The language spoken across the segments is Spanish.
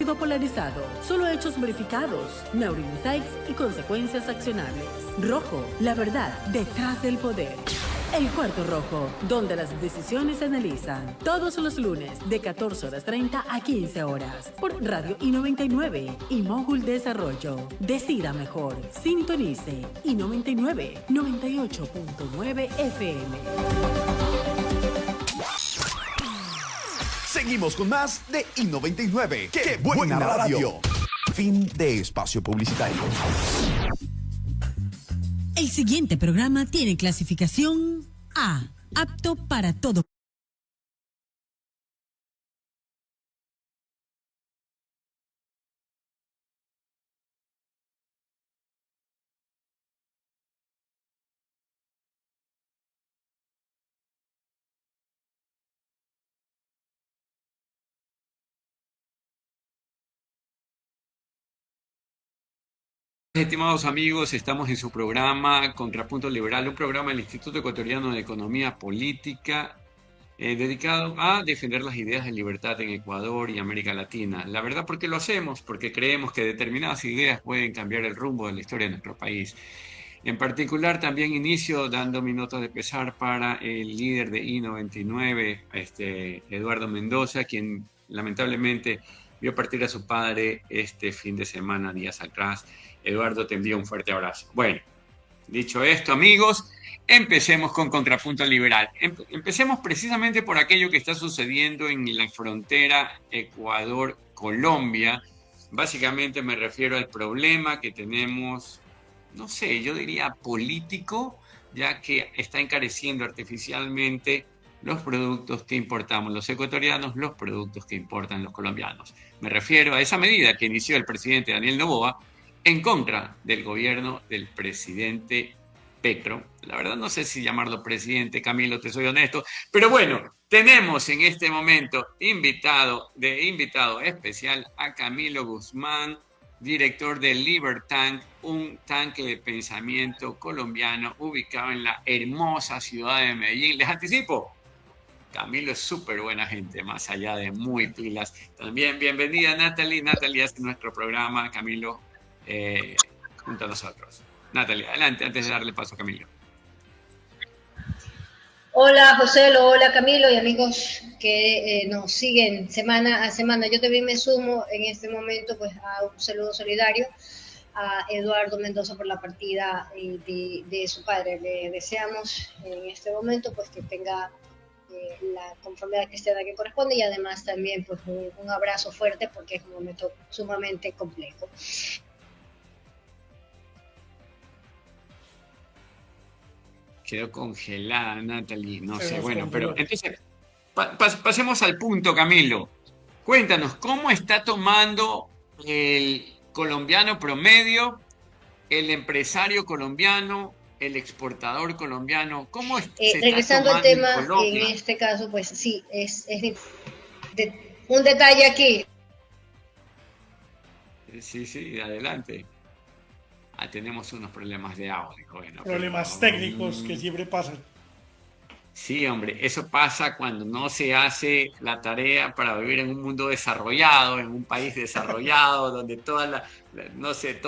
mundo polarizado. Solo hechos verificados, neuroinsights y consecuencias accionables. Rojo, la verdad detrás del poder. El Cuarto Rojo, donde las decisiones se analizan. Todos los lunes de 14:30 a 15 horas. Por Radio I99 y Mogul Desarrollo. Decida mejor. Sintonice I99 98.9 FM. Seguimos con más de I99. ¡Qué buena radio! Fin de espacio publicitario. El siguiente programa tiene clasificación A, apto para todo. Estimados amigos, estamos en su programa Contrapunto Liberal, un programa del Instituto Ecuatoriano de Economía Política dedicado a defender las ideas de libertad en Ecuador y América Latina. La verdad, ¿por qué lo hacemos? Porque creemos que determinadas ideas pueden cambiar el rumbo de la historia de nuestro país. En particular, también inicio dando mi nota de pesar para el líder de I99, Eduardo Mendoza, quien lamentablemente vio partir a su padre este fin de semana, días atrás. Eduardo, te envío un fuerte abrazo. Bueno, dicho esto, amigos, empecemos con Contrapunto Liberal. Empecemos precisamente por aquello que está sucediendo en la frontera Ecuador-Colombia. Básicamente me refiero al problema que tenemos, no sé, yo diría político, ya que está encareciendo artificialmente los productos que importamos los ecuatorianos, los productos que importan los colombianos. Me refiero a esa medida que inició el presidente Daniel Noboa en contra del gobierno del presidente Petro. La verdad no sé si llamarlo presidente, Camilo, te soy honesto, pero bueno, tenemos en este momento invitado especial a Camilo Guzmán, director de Libertank, un tanque de pensamiento colombiano ubicado en la hermosa ciudad de Medellín. Les anticipo, Camilo es súper buena gente, más allá de muy pilas. También bienvenida Natalie. Natalie hace nuestro programa, Camilo, junto a nosotros. Natalie, adelante, antes de darle paso a Camilo. Hola José, hola Camilo y amigos que nos siguen semana a semana. Yo también me sumo en este momento pues a un saludo solidario a Eduardo Mendoza por la partida de su padre. Le deseamos en este momento pues que tenga la conformidad cristiana que corresponde y además también pues un abrazo fuerte porque es un momento sumamente complejo. Quedó congelada, Natalie, no sé, bueno, pero entonces pasemos al punto, Camilo. Cuéntanos, ¿cómo está tomando el colombiano promedio, el empresario colombiano, el exportador colombiano? ¿Cómo regresando al tema, en este caso, pues sí, es un detalle aquí. Sí, adelante. Tenemos unos problemas de audio. Bueno, problemas técnicos que siempre pasan. Sí, hombre, eso pasa cuando no se hace la tarea para vivir en un mundo desarrollado, en un país desarrollado, donde todo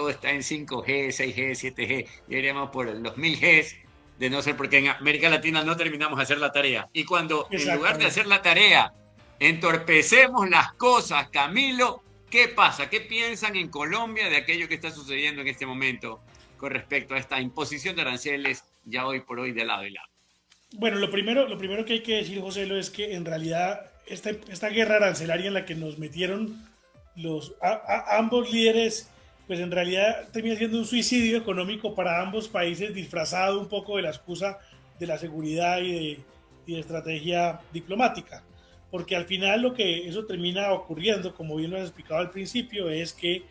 está en 5G, 6G, 7G, y iremos por los 1000Gs, de no ser porque en América Latina no terminamos de hacer la tarea. Y cuando en lugar de hacer la tarea, entorpecemos las cosas, Camilo, ¿qué pasa? ¿Qué piensan en Colombia de aquello que está sucediendo en este momento con respecto a esta imposición de aranceles ya hoy por hoy de lado y lado? Bueno, lo primero que hay que decir, José, es que en realidad esta guerra arancelaria en la que nos metieron ambos líderes, pues en realidad termina siendo un suicidio económico para ambos países, disfrazado un poco de la excusa de la seguridad y de estrategia diplomática. Porque al final lo que eso termina ocurriendo, como bien lo has explicado al principio, es que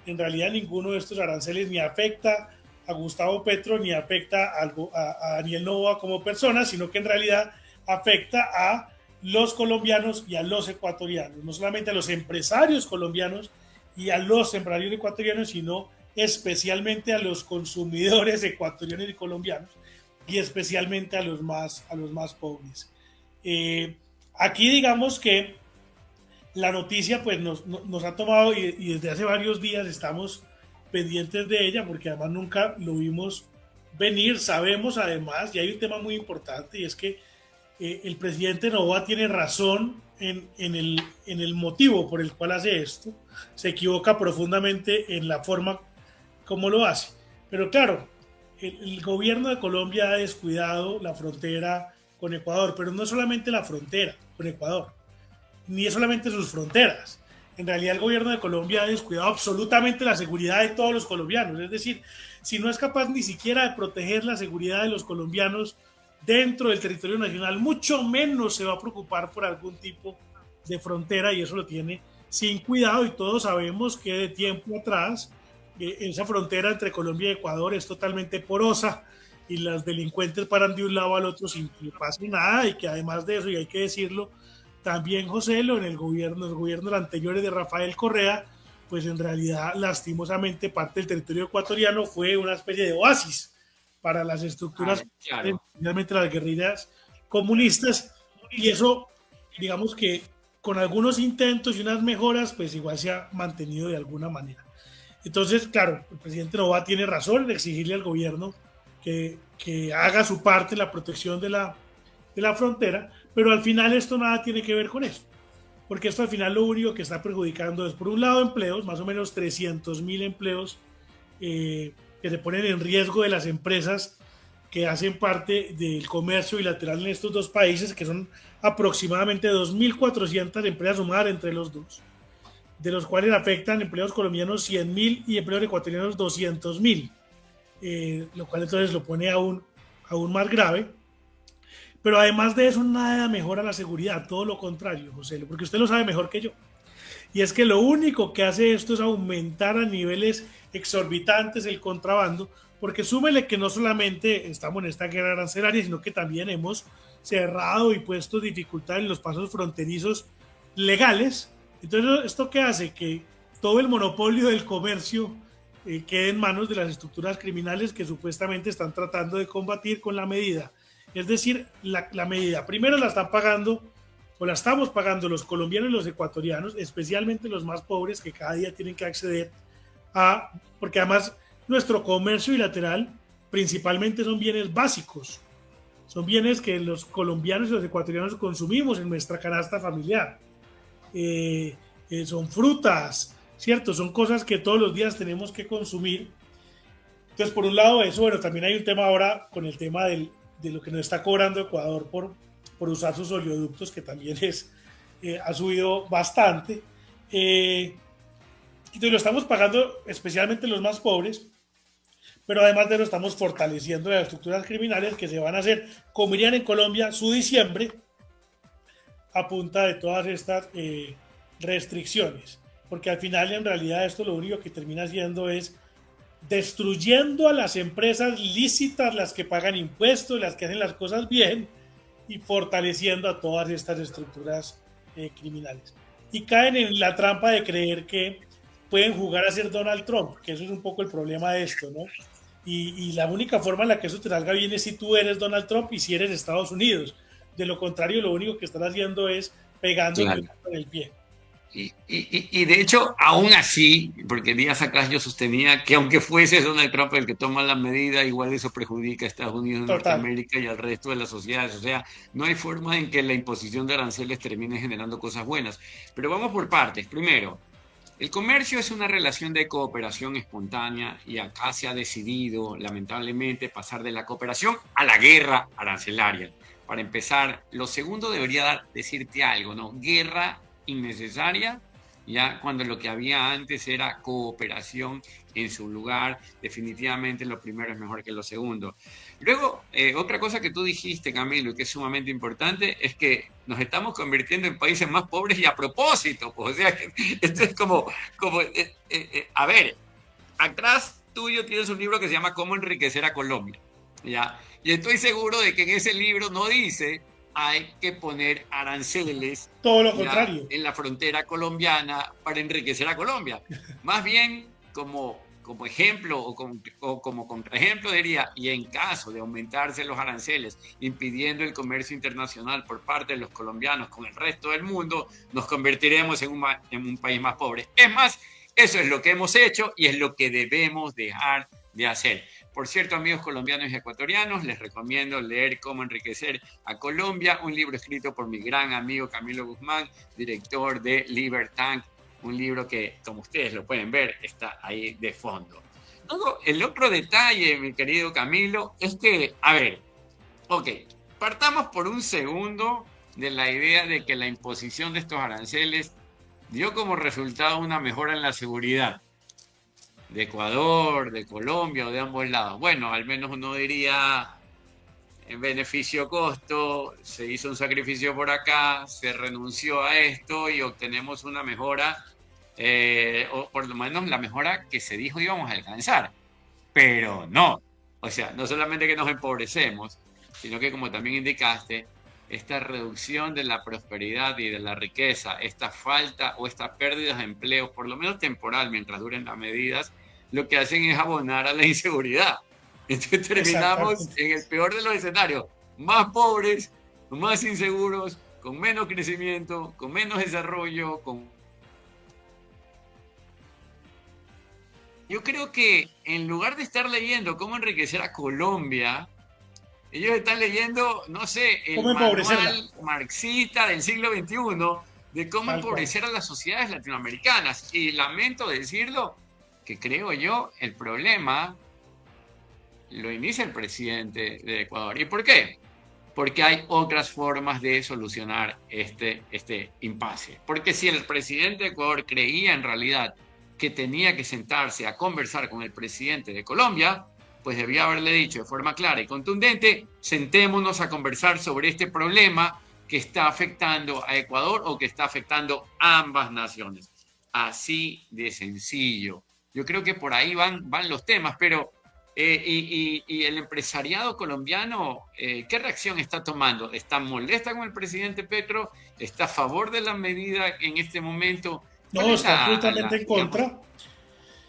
en realidad ninguno de estos aranceles ni afecta a Gustavo Petro ni afecta a Daniel Noboa como persona, sino que en realidad afecta a los colombianos y a los ecuatorianos, no solamente a los empresarios colombianos y a los empresarios ecuatorianos, sino especialmente a los consumidores ecuatorianos y colombianos y especialmente a los más pobres. Aquí digamos que la noticia pues nos ha tomado y desde hace varios días estamos pendientes de ella porque además nunca lo vimos venir. Sabemos además, y hay un tema muy importante, y es que el presidente Noboa tiene razón en el motivo por el cual hace esto. Se equivoca profundamente en la forma como lo hace. Pero claro, el gobierno de Colombia ha descuidado la frontera con Ecuador, pero no es solamente la frontera con Ecuador, ni es solamente sus fronteras. En realidad el gobierno de Colombia ha descuidado absolutamente la seguridad de todos los colombianos. Es decir, si no es capaz ni siquiera de proteger la seguridad de los colombianos dentro del territorio nacional, mucho menos se va a preocupar por algún tipo de frontera, y eso lo tiene sin cuidado. Y todos sabemos que de tiempo atrás esa frontera entre Colombia y Ecuador es totalmente porosa y los delincuentes paran de un lado al otro sin que pase nada, y que además de eso, y hay que decirlo también, José, en los gobiernos anteriores de Rafael Correa, pues en realidad lastimosamente parte del territorio ecuatoriano fue una especie de oasis para las estructuras, claro. especialmente las guerrillas comunistas, y eso, digamos que con algunos intentos y unas mejoras, pues igual se ha mantenido de alguna manera. Entonces, claro, el presidente Noboa tiene razón en exigirle al gobierno que haga su parte en la protección de la frontera, pero al final esto nada tiene que ver con eso, porque esto al final lo único que está perjudicando es, por un lado, empleos, más o menos 300.000 empleos que se ponen en riesgo de las empresas que hacen parte del comercio bilateral en estos dos países, que son aproximadamente 2.400 empresas sumadas entre los dos, de los cuales afectan empleos colombianos 100.000 y empleos ecuatorianos 200.000, lo cual entonces lo pone aún más grave. Pero además de eso, nada mejora la seguridad, todo lo contrario, José, porque usted lo sabe mejor que yo. Y es que lo único que hace esto es aumentar a niveles exorbitantes el contrabando, porque súmele que no solamente estamos en esta guerra arancelaria, sino que también hemos cerrado y puesto dificultad en los pasos fronterizos legales. Entonces, ¿esto qué hace? Que todo el monopolio del comercio quede en manos de las estructuras criminales que supuestamente están tratando de combatir con la medida. Es decir, la medida primero la están pagando, o la estamos pagando los colombianos y los ecuatorianos, especialmente los más pobres, que cada día tienen que acceder a, porque además nuestro comercio bilateral principalmente son bienes básicos, son bienes que los colombianos y los ecuatorianos consumimos en nuestra canasta familiar. Son frutas, ¿cierto? Son cosas que todos los días tenemos que consumir. Entonces, por un lado eso, bueno, también hay un tema ahora con el tema de lo que nos está cobrando Ecuador por usar sus oleoductos, que también ha subido bastante. Entonces lo estamos pagando especialmente los más pobres, pero además de eso estamos fortaleciendo las estructuras criminales que se van a hacer, como irían en Colombia, su diciembre, a punta de todas estas restricciones. Porque al final, en realidad, esto lo único que termina haciendo es destruyendo a las empresas lícitas, las que pagan impuestos, las que hacen las cosas bien, y fortaleciendo a todas estas estructuras criminales. Y caen en la trampa de creer que pueden jugar a ser Donald Trump, que eso es un poco el problema de esto, ¿no? Y la única forma en la que eso te salga bien es si tú eres Donald Trump y si eres Estados Unidos. De lo contrario, lo único que están haciendo es pegando en el pie. Y de hecho, aún así, porque días atrás yo sostenía que aunque fuese Donald Trump el que toma la medida, igual eso perjudica a Estados Unidos, Norteamérica y al resto de las sociedades. O sea, no hay forma en que la imposición de aranceles termine generando cosas buenas. Pero vamos por partes. Primero, el comercio es una relación de cooperación espontánea y acá se ha decidido, lamentablemente, pasar de la cooperación a la guerra arancelaria. Para empezar, lo segundo debería decirte algo, ¿no? Guerra innecesaria, ya cuando lo que había antes era cooperación en su lugar. Definitivamente lo primero es mejor que lo segundo. Luego, otra cosa que tú dijiste, Camilo, y que es sumamente importante, es que nos estamos convirtiendo en países más pobres y a propósito. Pues, o sea, que esto es como a ver, atrás tuyo tienes un libro que se llama Cómo enriquecer a Colombia, ¿ya? Y estoy seguro de que en ese libro no dice hay que poner aranceles, todo lo contrario, en la frontera colombiana para enriquecer a Colombia. Más bien, como como ejemplo o como contraejemplo diría, y en caso de aumentarse los aranceles, impidiendo el comercio internacional por parte de los colombianos con el resto del mundo, nos convertiremos en un país más pobre. Es más, eso es lo que hemos hecho y es lo que debemos dejar de hacer. Por cierto, amigos colombianos y ecuatorianos, les recomiendo leer Cómo enriquecer a Colombia, un libro escrito por mi gran amigo Camilo Guzmán, director de Libertank, un libro que, como ustedes lo pueden ver, está ahí de fondo. Luego, el otro detalle, mi querido Camilo, es que, a ver, ok, partamos por un segundo de la idea de que la imposición de estos aranceles dio como resultado una mejora en la seguridad de Ecuador, de Colombia o de ambos lados. Bueno, al menos uno diría en beneficio-costo, se hizo un sacrificio por acá, se renunció a esto y obtenemos una mejora, o por lo menos la mejora que se dijo íbamos a alcanzar. Pero no, o sea, no solamente que nos empobrecemos, sino que como también indicaste, esta reducción de la prosperidad y de la riqueza, esta falta o estas pérdidas de empleos, por lo menos temporal, mientras duren las medidas, lo que hacen es abonar a la inseguridad. Entonces terminamos en el peor de los escenarios, más pobres, más inseguros, con menos crecimiento, con menos desarrollo, Yo creo que en lugar de estar leyendo cómo enriquecer a Colombia, ellos están leyendo, no sé, el manual marxista del siglo XXI de cómo empobrecer a las sociedades latinoamericanas. Y lamento decirlo, que creo yo, el problema lo inicia el presidente de Ecuador. ¿Y por qué? Porque hay otras formas de solucionar este impasse. Porque si el presidente de Ecuador creía en realidad que tenía que sentarse a conversar con el presidente de Colombia, pues debía haberle dicho de forma clara y contundente, sentémonos a conversar sobre este problema que está afectando a Ecuador o que está afectando a ambas naciones. Así de sencillo. Yo creo que por ahí van los temas, pero y el empresariado colombiano, ¿qué reacción está tomando? ¿Está molesta con el presidente Petro? ¿Está a favor de la medida en este momento? No, está absolutamente en contra.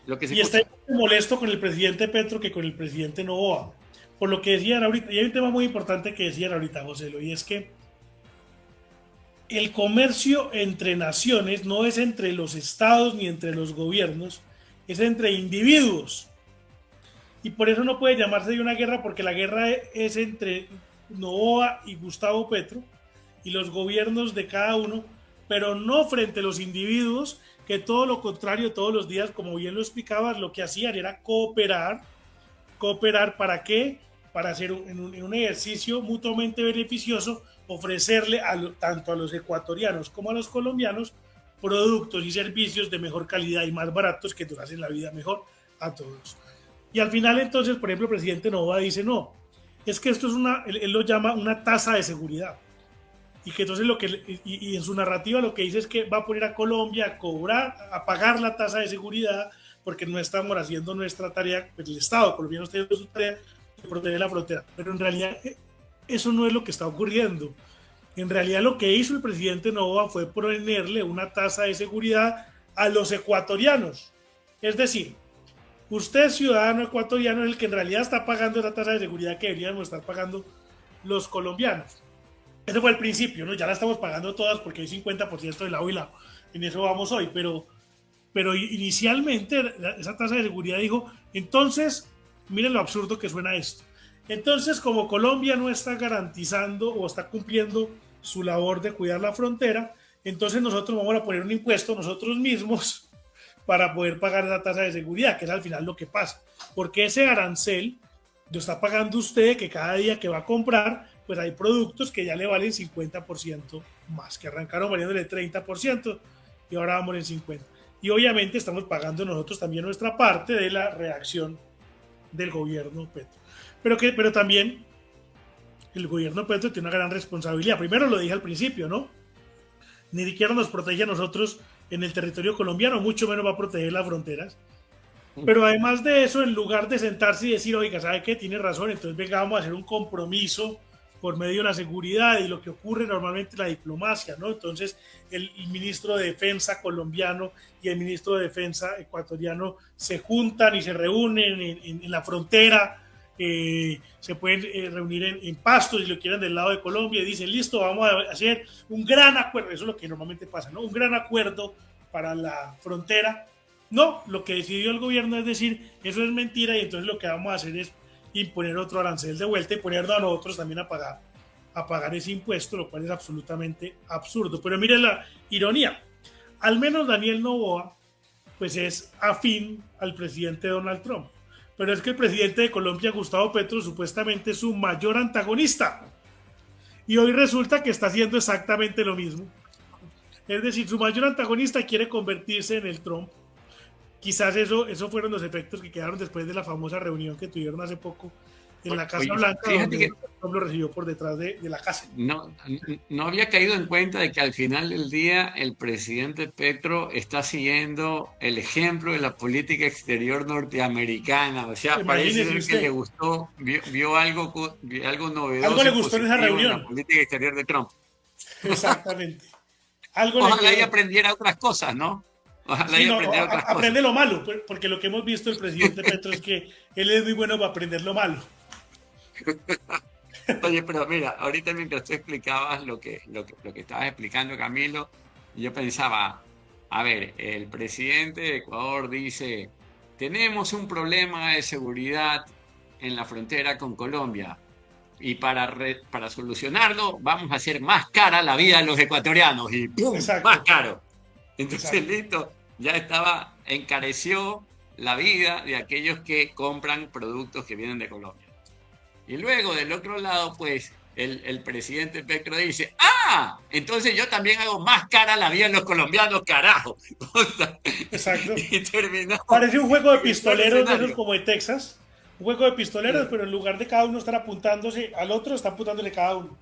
Y está molesto con el presidente Petro que con el presidente Noboa. Por lo que decían ahorita, y hay un tema muy importante que decían ahorita, José, y es que el comercio entre naciones no es entre los estados ni entre los gobiernos, es entre individuos. Y por eso no puede llamarse de una guerra, porque la guerra es entre Noboa y Gustavo Petro y los gobiernos de cada uno, pero no frente a los individuos, que todo lo contrario, todos los días, como bien lo explicabas, lo que hacían era cooperar. ¿Para qué? Para hacer en un ejercicio mutuamente beneficioso, ofrecerle tanto a los ecuatorianos como a los colombianos productos y servicios de mejor calidad y más baratos que nos hacen la vida mejor a todos. Y al final entonces, por ejemplo, el presidente Noboa dice, no, es que esto es él lo llama una tasa de seguridad. Y que entonces y en su narrativa lo que dice es que va a poner a Colombia a cobrar, a pagar la tasa de seguridad, porque no estamos haciendo nuestra tarea, pues el Estado colombiano está haciendo su tarea de proteger la frontera. Pero en realidad eso no es lo que está ocurriendo. En realidad lo que hizo el presidente Noboa fue ponerle una tasa de seguridad a los ecuatorianos. Es decir, usted, ciudadano ecuatoriano, es el que en realidad está pagando esa tasa de seguridad que deberíamos estar pagando los colombianos. Ese fue el principio, ¿no? Ya la estamos pagando todas porque hay 50% de lado y lado. En eso vamos hoy, pero inicialmente esa tasa de seguridad dijo, entonces, miren lo absurdo que suena esto. Entonces, como Colombia no está garantizando o está cumpliendo su labor de cuidar la frontera, entonces nosotros vamos a poner un impuesto nosotros mismos para poder pagar esa tasa de seguridad, que es al final lo que pasa. Porque ese arancel lo está pagando usted, que cada día que va a comprar, pues hay productos que ya le valen 50% más, que arrancaron valiéndole 30% y ahora vamos en 50%. Y obviamente estamos pagando nosotros también nuestra parte de la reacción del gobierno Petro. Pero también el gobierno Petro tiene una gran responsabilidad. Primero lo dije al principio, ¿no? Ni siquiera nos protege a nosotros en el territorio colombiano, mucho menos va a proteger las fronteras. Pero además de eso, en lugar de sentarse y decir, oiga, ¿sabe qué? Tiene razón, entonces venga, vamos a hacer un compromiso por medio de la seguridad y lo que ocurre normalmente en la diplomacia, ¿no? Entonces, el ministro de Defensa colombiano y el ministro de Defensa ecuatoriano se juntan y se reúnen en la frontera, se pueden reunir en Pasto, si lo quieren, del lado de Colombia, y dicen, listo, vamos a hacer un gran acuerdo. Eso es lo que normalmente pasa, ¿no? Un gran acuerdo para la frontera. No, lo que decidió el gobierno es decir, eso es mentira, y entonces lo que vamos a hacer es imponer otro arancel de vuelta y ponernos a nosotros también a pagar ese impuesto, lo cual es absolutamente absurdo. Pero mire la ironía, al menos Daniel Noboa pues es afín al presidente Donald Trump, pero es que el presidente de Colombia, Gustavo Petro, supuestamente es su mayor antagonista, y hoy resulta que está haciendo exactamente lo mismo. Es decir, su mayor antagonista quiere convertirse en el Trump. Quizás eso fueron los efectos que quedaron después de la famosa reunión que tuvieron hace poco en la Casa Blanca, donde Trump lo recibió por detrás de la casa. No había caído en cuenta de que al final del día el presidente Petro está siguiendo el ejemplo de la política exterior norteamericana. O sea, parece ser que le gustó, vio algo novedoso. Algo le gustó en esa reunión. En la política exterior de Trump. Exactamente. Ojalá y aprendiera otras cosas, ¿no? Sí, aprende lo malo, porque lo que hemos visto del presidente Petro es que él es muy bueno para aprender lo malo. Oye, pero mira, ahorita mientras tú explicabas lo que estabas explicando, Camilo, yo pensaba, a ver, el presidente de Ecuador dice, tenemos un problema de seguridad en la frontera con Colombia, y para solucionarlo vamos a hacer más cara la vida de los ecuatorianos, y ¡pum! Exacto. Más caro. Entonces, exacto, listo, ya encareció la vida de aquellos que compran productos que vienen de Colombia. Y luego, del otro lado, pues, el presidente Petro dice, entonces yo también hago más cara la vida de los colombianos, carajo. Exacto. Y terminó. Parece un juego de pistoleros, de esos como de Texas. Un juego de pistoleros, sí, pero en lugar de cada uno estar apuntándose al otro, está apuntándole cada uno.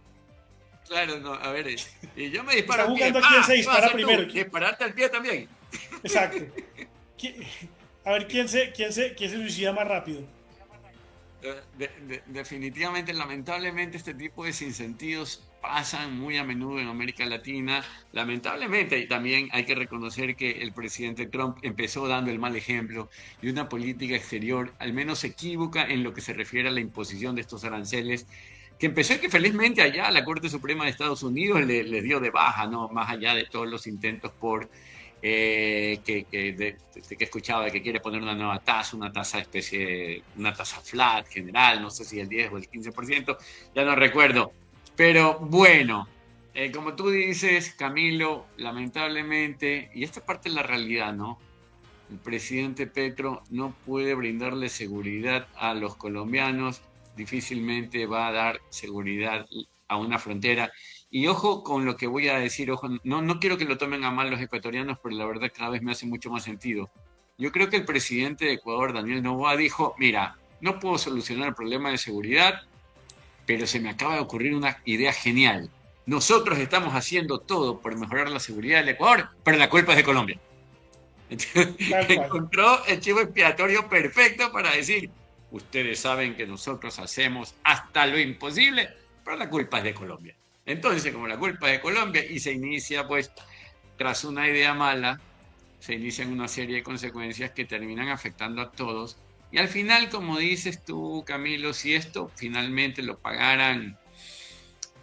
Claro, no, a ver, y yo me disparo al pie. Está jugando a quién se dispara primero. Dispararte al pie también. Exacto. A ver, ¿quién se suicida más rápido? Definitivamente, lamentablemente, este tipo de sinsentidos pasan muy a menudo en América Latina. Lamentablemente, y también hay que reconocer que el presidente Trump empezó dando el mal ejemplo de una política exterior, al menos equívoca en lo que se refiere a la imposición de estos aranceles, que empezó y que felizmente allá la Corte Suprema de Estados Unidos le dio de baja, ¿no? Más allá de todos los intentos por que escuchaba de que quiere poner una nueva tasa, una tasa flat general, no sé si el 10 o el 15%, ya no recuerdo. Pero bueno, como tú dices, Camilo, lamentablemente, y esta parte es la realidad, ¿no? El presidente Petro no puede brindarle seguridad a los colombianos, difícilmente va a dar seguridad a una frontera. Y ojo con lo que voy a decir, ojo, no quiero que lo tomen a mal los ecuatorianos, pero la verdad cada vez me hace mucho más sentido. Yo creo que el presidente de Ecuador, Daniel Noboa, dijo, mira, no puedo solucionar el problema de seguridad, pero se me acaba de ocurrir una idea genial. Nosotros estamos haciendo todo por mejorar la seguridad del Ecuador, pero la culpa es de Colombia. Encontró el chivo expiatorio perfecto para decir, ustedes saben que nosotros hacemos hasta lo imposible, pero la culpa es de Colombia. Entonces, como la culpa es de Colombia, y se inicia, pues, tras una idea mala, se inician una serie de consecuencias que terminan afectando a todos. Y al final, como dices tú, Camilo, si esto finalmente lo pagaran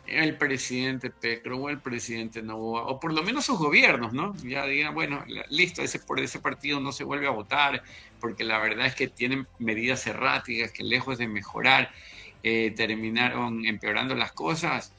el presidente Petro o el presidente Noboa, o por lo menos sus gobiernos, ¿no? Ya digan, bueno, listo, por ese partido no se vuelve a votar, porque la verdad es que tienen medidas erráticas que lejos de mejorar, terminaron empeorando las cosas.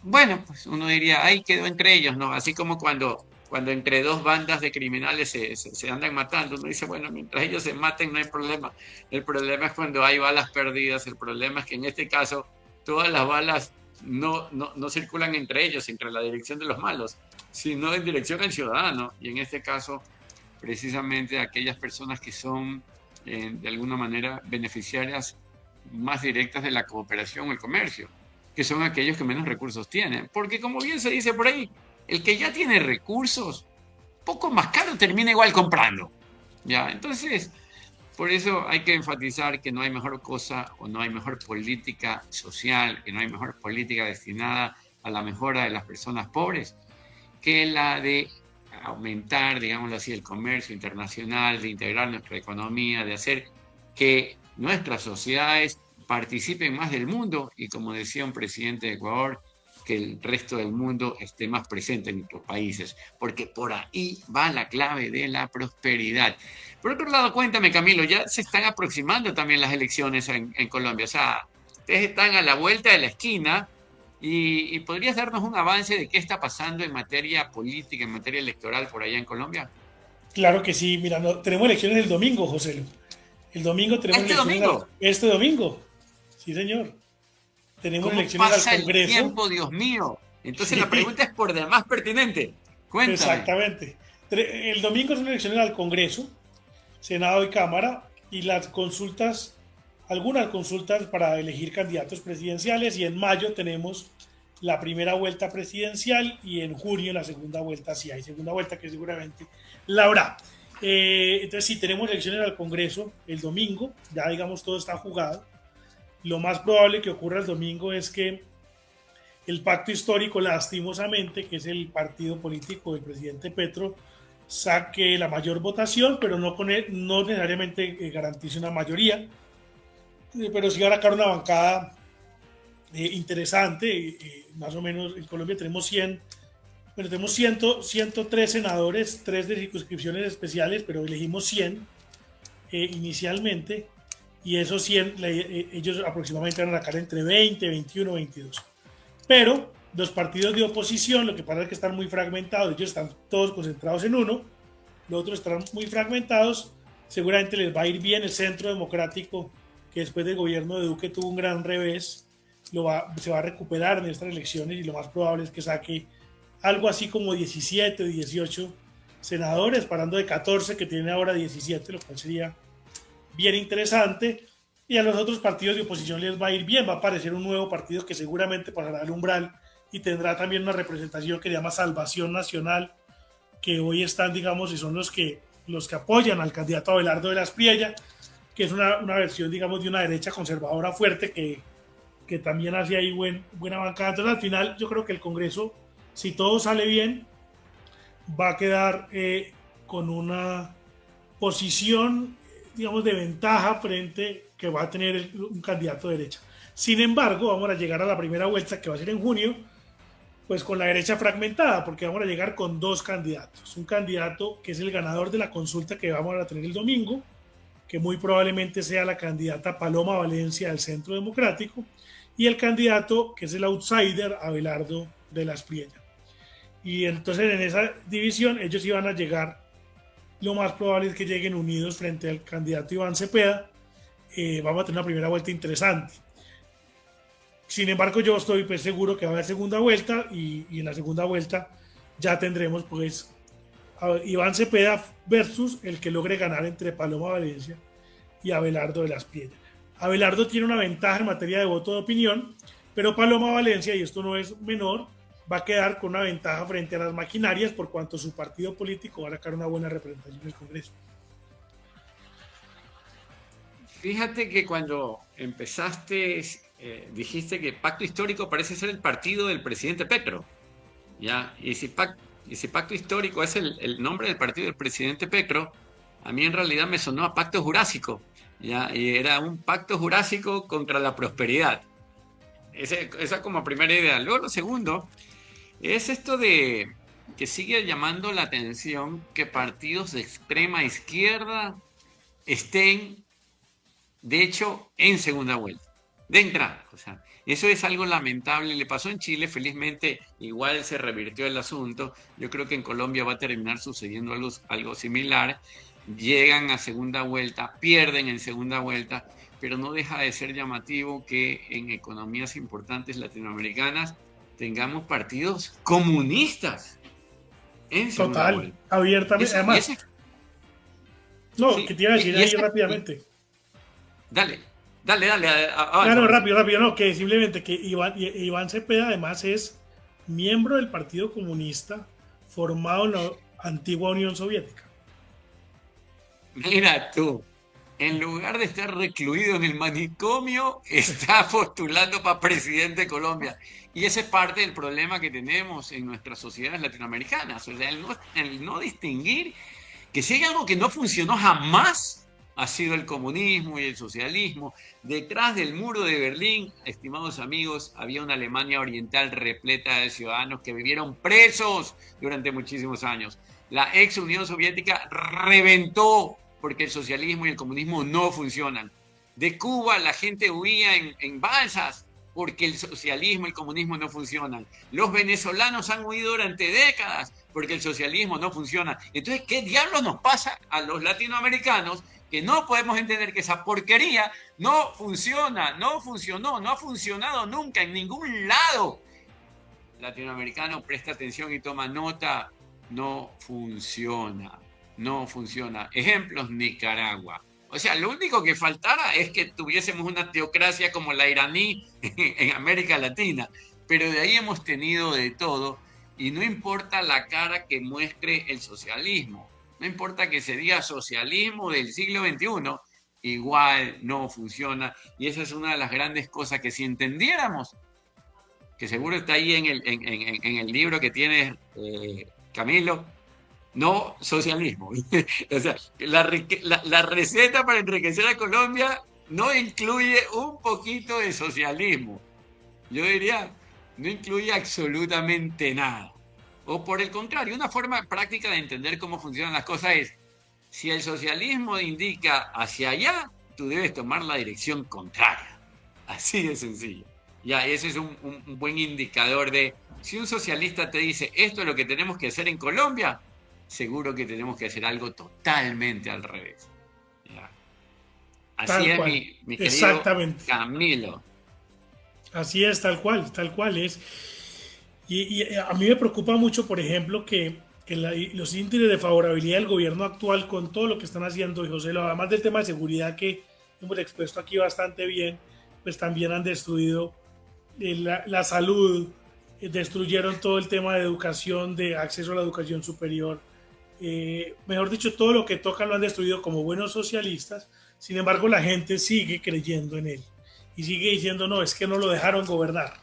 Bueno, pues uno diría, ahí quedó entre ellos, ¿no? Así como cuando entre dos bandas de criminales se andan matando, uno dice, bueno, mientras ellos se maten no hay problema. El problema es cuando hay balas perdidas, el problema es que en este caso todas las balas no circulan entre ellos, entre la dirección de los malos, sino en dirección al ciudadano, y en este caso precisamente aquellas personas que son de alguna manera beneficiarias más directas de la cooperación o el comercio, que son aquellos que menos recursos tienen. Porque como bien se dice por ahí, el que ya tiene recursos, poco más caro termina igual comprando. ¿Ya? Entonces, Por eso hay que enfatizar que no hay mejor cosa o no hay mejor política social, que no hay mejor política destinada a la mejora de las personas pobres que la de aumentar, digámoslo así, el comercio internacional, de integrar nuestra economía, de hacer que nuestras sociedades participen más del mundo y, como decía un presidente de Ecuador, que el resto del mundo esté más presente en nuestros países, porque por ahí va la clave de la prosperidad. Por otro lado, cuéntame, Camilo, ya se están aproximando también las elecciones en Colombia, o sea, ustedes están a la vuelta de la esquina y ¿podrías darnos un avance de qué está pasando en materia política, en materia electoral por allá en Colombia? Claro que sí, mira, tenemos elecciones el domingo, José. El domingo tenemos ¿Este elecciones. domingo? Este domingo, sí, señor. Tenemos ¿Cómo elecciones pasa al Congreso. el tiempo, Dios mío? Entonces Sí. la pregunta es por demás pertinente. Cuéntame. Exactamente. El domingo son elecciones al Congreso, Senado y Cámara, y las consultas, algunas consultas para elegir candidatos presidenciales, y en mayo tenemos la primera vuelta presidencial y en junio la segunda vuelta, si hay segunda vuelta, que seguramente la habrá. Entonces, si tenemos elecciones al Congreso el domingo, ya digamos todo está jugado. Lo más probable que ocurra el domingo es que el pacto histórico, lastimosamente, que es el partido político del presidente Petro, saque la mayor votación, pero no necesariamente garantice una mayoría, pero sí va a sacar una bancada interesante. Más o menos en Colombia tenemos 103 senadores, 3 de circunscripciones especiales, pero elegimos 100 inicialmente, y esos 100 ellos aproximadamente van a sacar entre 20, 21, 22. Pero los partidos de oposición, lo que pasa es que están muy fragmentados, ellos están todos concentrados en uno, los otros están muy fragmentados, seguramente les va a ir bien. El Centro Democrático, que después del gobierno de Duque tuvo un gran revés, se va a recuperar en estas elecciones, y lo más probable es que saque algo así como 17 o 18 senadores, parando de 14 que tiene ahora 17, lo cual sería bien interesante. Y a los otros partidos de oposición les va a ir bien, va a aparecer un nuevo partido que seguramente pasará al umbral y tendrá también una representación que se llama Salvación Nacional, que hoy están, digamos, y son los que apoyan al candidato Abelardo de la Espriella, que es una versión, digamos, de una derecha conservadora fuerte que también hace ahí buena bancada. Entonces, al final, yo creo que el Congreso, si todo sale bien, va a quedar con una posición, digamos, de ventaja frente que va a tener un candidato de derecha. Sin embargo, vamos a llegar a la primera vuelta, que va a ser en junio, pues con la derecha fragmentada, porque vamos a llegar con 2 candidatos. Un candidato que es el ganador de la consulta que vamos a tener el domingo, que muy probablemente sea la candidata Paloma Valencia del Centro Democrático, y el candidato que es el outsider, Abelardo de la Espriella. Y entonces en esa división ellos iban a llegar, lo más probable es que lleguen unidos frente al candidato Iván Cepeda. Vamos a tener una primera vuelta interesante. Sin embargo, yo estoy pues seguro que va a haber segunda vuelta, y en la segunda vuelta ya tendremos pues a Iván Cepeda versus el que logre ganar entre Paloma Valencia y Abelardo de la Espriella. Abelardo tiene una ventaja en materia de voto de opinión, pero Paloma Valencia, y esto no es menor, va a quedar con una ventaja frente a las maquinarias, por cuanto su partido político va a sacar una buena representación en el Congreso. Fíjate que cuando empezaste, dijiste que Pacto Histórico parece ser el partido del presidente Petro, ¿ya? Y si Pacto Histórico es el nombre del partido del presidente Petro, a mí en realidad me sonó a Pacto Jurásico, ¿ya? Y era un pacto jurásico contra la prosperidad. Esa como primera idea. Luego lo segundo es esto de que sigue llamando la atención que partidos de extrema izquierda estén, de hecho, en segunda vuelta, de entrada. O sea, eso es algo lamentable. Le pasó en Chile, felizmente igual se revirtió el asunto. Yo creo que en Colombia va a terminar sucediendo algo similar. Llegan a segunda vuelta, pierden en segunda vuelta, pero no deja de ser llamativo que en economías importantes latinoamericanas tengamos partidos comunistas en segunda Total, vuelta. abiertamente. Además, no, sí, que te iba a decir ahí rápidamente. Dale. Claro, rápido, no, que simplemente que Iván Cepeda además es miembro del Partido Comunista formado en la antigua Unión Soviética. Mira tú. en lugar de estar recluido en el manicomio, está postulando para presidente de Colombia. Y ese es parte del problema que tenemos en nuestras sociedades latinoamericanas. O sea, el no distinguir que si hay algo que no funcionó jamás, ha sido el comunismo y el socialismo. Detrás del muro de Berlín, estimados amigos, había una Alemania oriental repleta de ciudadanos que vivieron presos durante muchísimos años. La ex Unión Soviética reventó porque el socialismo y el comunismo no funcionan. De Cuba la gente huía en balsas porque el socialismo y el comunismo no funcionan. Los venezolanos han huido durante décadas porque el socialismo no funciona. Entonces, ¿qué diablos nos pasa a los latinoamericanos que no podemos entender que esa porquería no funciona, no funcionó, no ha funcionado nunca en ningún lado? Latinoamericano, presta atención y toma nota, no funciona, no funciona. Ejemplos, Nicaragua. O sea, lo único que faltara es que tuviésemos una teocracia como la iraní en América Latina, pero de ahí hemos tenido de todo y no importa la cara que muestre el socialismo, no importa que se diga socialismo del siglo XXI, igual no funciona y esa es una de las grandes cosas que si entendiéramos, que seguro está ahí en el libro que tienes, Camilo, no socialismo. O sea, la receta para enriquecer a Colombia no incluye un poquito de socialismo. Yo diría, no incluye absolutamente nada. O por el contrario, una forma práctica de entender cómo funcionan las cosas es, si el socialismo indica hacia allá, tú debes tomar la dirección contraria. Así de sencillo. Ya, ese es un buen indicador de, si un socialista te dice, esto es lo que tenemos que hacer en Colombia, seguro que tenemos que hacer algo totalmente al revés. ¿Ya? Así es, mi querido Camilo. Así es, tal cual es. Y a mí me preocupa mucho, por ejemplo, que los índices de favorabilidad del gobierno actual con todo lo que están haciendo, y José, además del tema de seguridad que hemos expuesto aquí bastante bien, pues también han destruido la salud, destruyeron todo el tema de educación, de acceso a la educación superior. Mejor dicho, todo lo que tocan lo han destruido como buenos socialistas. Sin embargo, la gente sigue creyendo en él y sigue diciendo, no, es que no lo dejaron gobernar.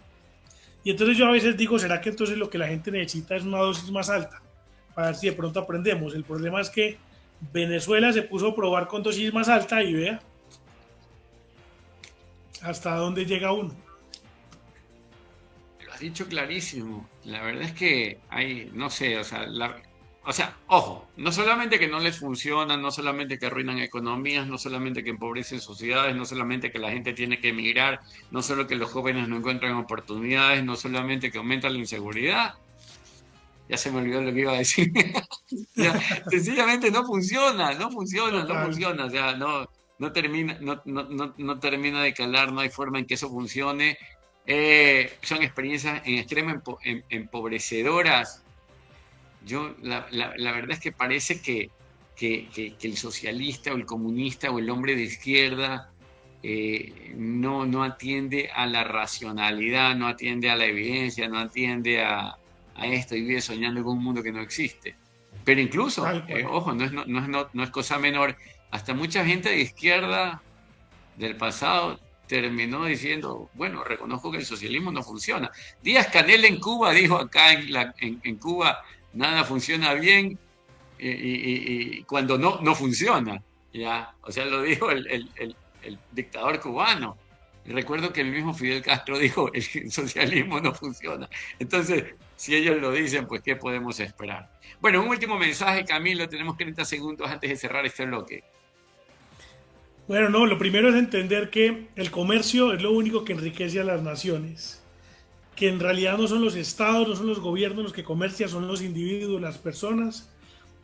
Y entonces yo a veces digo, ¿será que entonces lo que la gente necesita es una dosis más alta? Para ver si de pronto aprendemos. El problema es que Venezuela se puso a probar con dosis más alta y vea hasta dónde llega uno. Lo has dicho clarísimo. La verdad es que hay, no sé, o sea, ojo, no solamente que no les funciona, no solamente que arruinan economías, no solamente que empobrecen sociedades, no solamente que la gente tiene que emigrar, no solo que los jóvenes no encuentran oportunidades, no solamente que aumenta la inseguridad. Ya se me olvidó lo que iba a decir. Ya, sencillamente no funciona. O sea, no termina de calar, no hay forma en que eso funcione. Son experiencias en extremo empobrecedoras. La verdad es que parece que el socialista o el comunista o el hombre de izquierda no atiende a la racionalidad, no atiende a la evidencia, no atiende a esto y vive soñando con un mundo que no existe. Pero incluso, ojo, no es cosa menor, hasta mucha gente de izquierda del pasado terminó diciendo, bueno, reconozco que el socialismo no funciona. Díaz-Canel en Cuba dijo acá en Cuba, nada funciona bien y cuando no funciona, ¿ya? O sea, lo dijo el dictador cubano. Y recuerdo que el mismo Fidel Castro dijo, el socialismo no funciona. Entonces, si ellos lo dicen, pues ¿qué podemos esperar? Bueno, un último mensaje, Camilo, tenemos 30 segundos antes de cerrar este bloque. Bueno, no, lo primero es entender que el comercio es lo único que enriquece a las naciones, que en realidad no son los estados, no son los gobiernos los que comercian, son los individuos, las personas,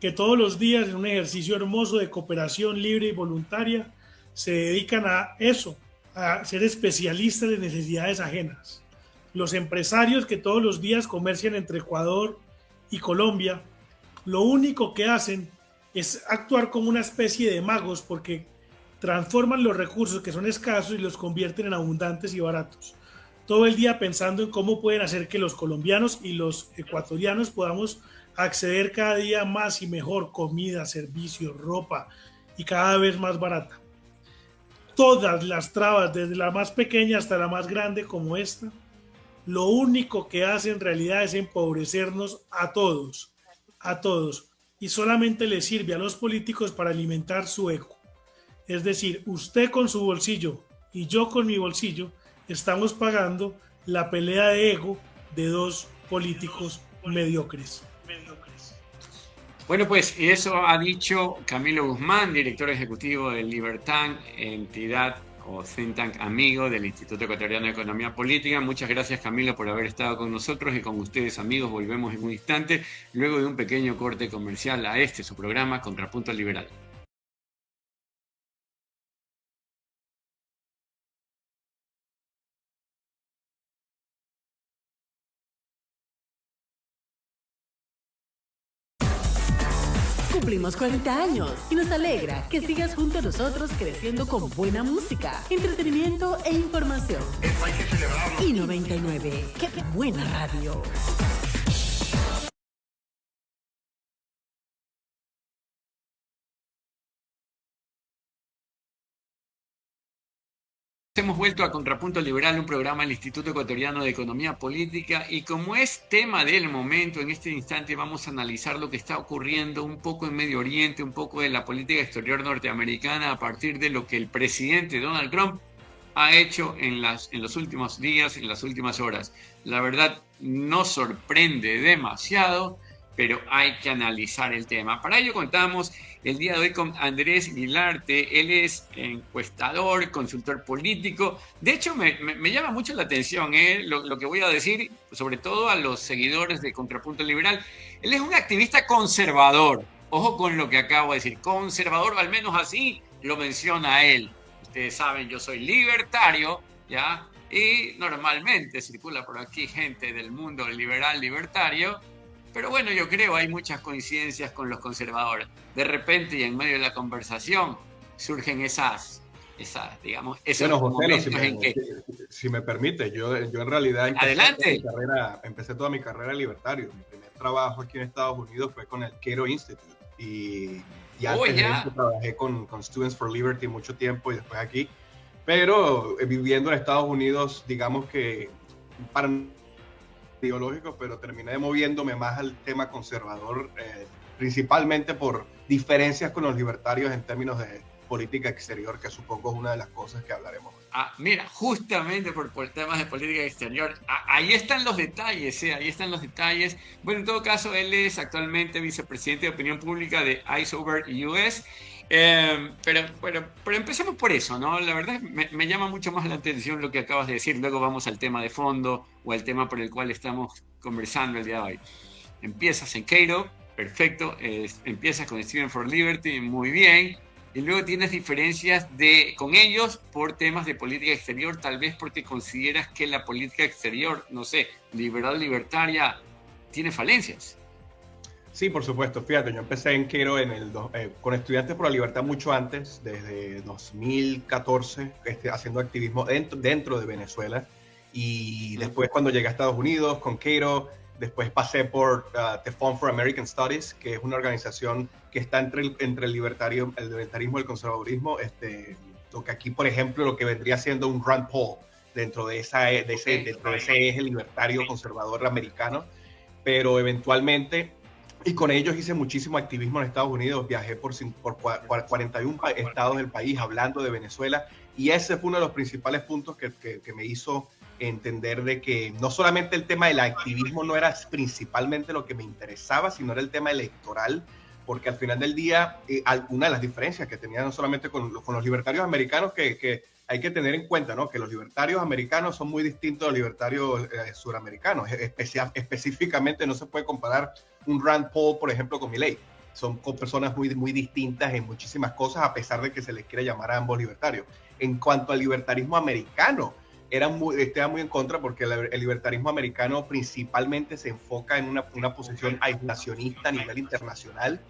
que todos los días en un ejercicio hermoso de cooperación libre y voluntaria se dedican a eso, a ser especialistas de necesidades ajenas. Los empresarios que todos los días comercian entre Ecuador y Colombia, lo único que hacen es actuar como una especie de magos porque transforman los recursos que son escasos y los convierten en abundantes y baratos. Todo el día pensando en cómo pueden hacer que los colombianos y los ecuatorianos podamos acceder cada día más y mejor comida, servicios, ropa y cada vez más barata. todas las trabas, desde la más pequeña hasta la más grande como esta, lo único que hace en realidad es empobrecernos a todos, y solamente le sirve a los políticos para alimentar su ego. Es decir, usted con su bolsillo y yo con mi bolsillo estamos pagando la pelea de ego de dos políticos mediocres. Bueno, pues eso ha dicho Camilo Guzmán, director ejecutivo del Libertán, entidad o think tank amigo del Instituto Ecuatoriano de Economía Política. Muchas gracias, Camilo, por haber estado con nosotros y con ustedes, amigos. Volvemos en un instante, luego de un pequeño corte comercial a su programa Contrapunto Liberal. Cumplimos 40 años y nos alegra que sigas junto a nosotros creciendo con buena música, entretenimiento e información. Eso hay que celebrarlo. Y 99, qué buena radio. Hemos vuelto a Contrapunto Liberal, un programa del Instituto Ecuatoriano de Economía Política, y como es tema del momento, en este instante vamos a analizar lo que está ocurriendo un poco en Medio Oriente, un poco de la política exterior norteamericana a partir de lo que el presidente Donald Trump ha hecho en los últimos días, en las últimas horas. La verdad, no sorprende demasiado, pero hay que analizar el tema. Para ello contamos el día de hoy con Andrés Guilarte. Él es encuestador, consultor político. De hecho, me llama mucho la atención lo que voy a decir, sobre todo a los seguidores de Contrapunto Liberal. Él es un activista conservador. Ojo con lo que acabo de decir. Conservador, o al menos así lo menciona él. Ustedes saben, yo soy libertario, ¿ya? Y normalmente circula por aquí gente del mundo liberal libertario. Pero bueno, yo creo hay muchas coincidencias con los conservadores. De repente y en medio de la conversación surgen esos momentos en que... Si me permite, yo en realidad empecé toda mi carrera libertario. Mi primer trabajo aquí en Estados Unidos fue con el Cato Institute. Y antes de eso trabajé con Students for Liberty mucho tiempo y después aquí. Pero viviendo en Estados Unidos, digamos que para ideológico, pero terminé moviéndome más al tema conservador, principalmente por diferencias con los libertarios en términos de política exterior, que supongo es una de las cosas que hablaremos. Mira, justamente por temas de política exterior, ahí están los detalles, ahí están los detalles. Bueno, en todo caso, él es actualmente vicepresidente de opinión pública de Eyes Over US. Pero empecemos por eso, ¿no? La verdad me llama mucho más la atención lo que acabas de decir. Luego vamos al tema de fondo o al tema por el cual estamos conversando el día de hoy. Empiezas en Cato, perfecto. Empiezas con Students for Liberty, muy bien. Y luego tienes diferencias con ellos por temas de política exterior, tal vez porque consideras que la política exterior, no sé, liberal, libertaria, tiene falencias. Sí, por supuesto. Fíjate, yo empecé en Cato con Estudiantes por la Libertad mucho antes, desde 2014, haciendo activismo dentro de Venezuela. Y después cuando llegué a Estados Unidos con Cato, después pasé por The Fund for American Studies, que es una organización que está entre el libertarismo y el conservadurismo. Lo que aquí, por ejemplo, lo que vendría siendo un Rand Paul dentro de ese eje libertario conservador americano. Pero eventualmente... Y con ellos hice muchísimo activismo en Estados Unidos, viajé por 41 estados del país hablando de Venezuela, y ese fue uno de los principales puntos que me hizo entender de que no solamente el tema del activismo no era principalmente lo que me interesaba, sino era el tema electoral, porque al final del día, una de las diferencias que tenía no solamente con los libertarios americanos, que hay que tener en cuenta, ¿no? Que los libertarios americanos son muy distintos a los libertarios suramericanos. Específicamente no se puede comparar un Rand Paul, por ejemplo, con Milei. Son personas muy, muy distintas en muchísimas cosas, a pesar de que se les quiere llamar a ambos libertarios. En cuanto al libertarismo americano, estaba muy en contra, porque el libertarismo americano principalmente se enfoca en una posición aislacionista a nivel internacional,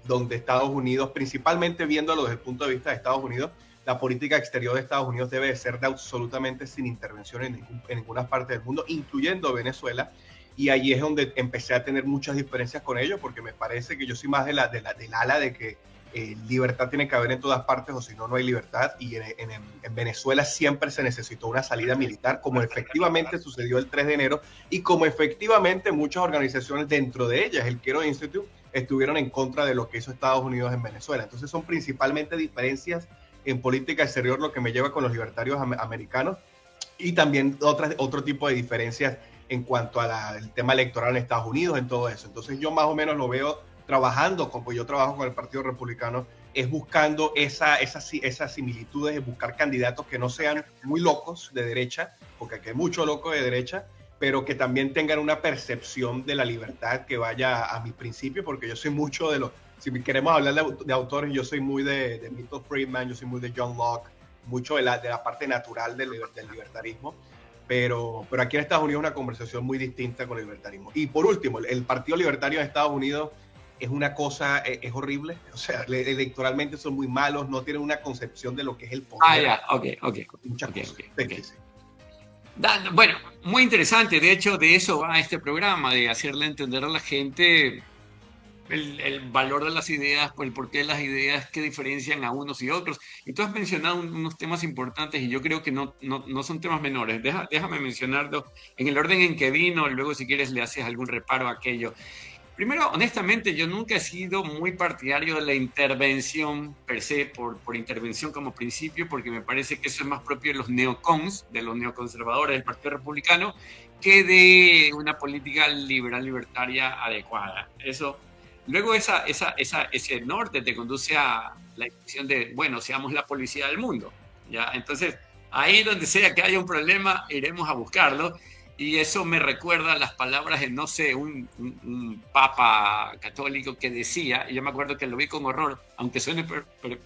donde Estados Unidos, principalmente viéndolo desde el punto de vista de Estados Unidos, la política exterior de Estados Unidos debe ser de absolutamente sin intervención en ninguna parte del mundo, incluyendo Venezuela. Y allí es donde empecé a tener muchas diferencias con ellos, porque me parece que yo soy más del ala de que libertad tiene que haber en todas partes, o si no, no hay libertad. Y en Venezuela siempre se necesitó una salida militar, como efectivamente sucedió el 3 de enero y como efectivamente muchas organizaciones, dentro de ellas el Cairo Institute, estuvieron en contra de lo que hizo Estados Unidos en Venezuela. Entonces son principalmente diferencias en política exterior lo que me lleva con los libertarios americanos, y también otro tipo de diferencias en cuanto al tema electoral en Estados Unidos, en todo eso. Entonces yo más o menos lo veo trabajando, pues yo trabajo con el Partido Republicano, es buscando esas similitudes, es buscar candidatos que no sean muy locos de derecha, porque aquí hay mucho loco de derecha, pero que también tengan una percepción de la libertad que vaya a mis principios, porque yo soy mucho de los, si queremos hablar de autores, yo soy muy de Milton Friedman, yo soy muy de John Locke, mucho de la parte natural del libertarismo. Pero aquí en Estados Unidos es una conversación muy distinta con el libertarismo. Y por último, el Partido Libertario de Estados Unidos es una cosa, es horrible. O sea, electoralmente son muy malos, no tienen una concepción de lo que es el poder. Muchas cosas. Sí. Bueno, muy interesante. De hecho, de eso va este programa, de hacerle entender a la gente el valor de las ideas, el porqué de las ideas que diferencian a unos y otros. Y tú has mencionado unos temas importantes y yo creo que no son temas menores. Déjame mencionarlo en el orden en que vino, luego si quieres le haces algún reparo a aquello. Primero, honestamente, yo nunca he sido muy partidario de la intervención per se, por intervención como principio, porque me parece que eso es más propio de los neocons, de los neoconservadores del Partido Republicano, que de una política liberal libertaria adecuada. Eso. Luego ese norte te conduce a la decisión de, bueno, seamos la policía del mundo, ¿ya? Entonces, ahí donde sea que haya un problema, iremos a buscarlo. Y eso me recuerda las palabras de, no sé, un papa católico que decía, y yo me acuerdo que lo vi con horror, aunque suene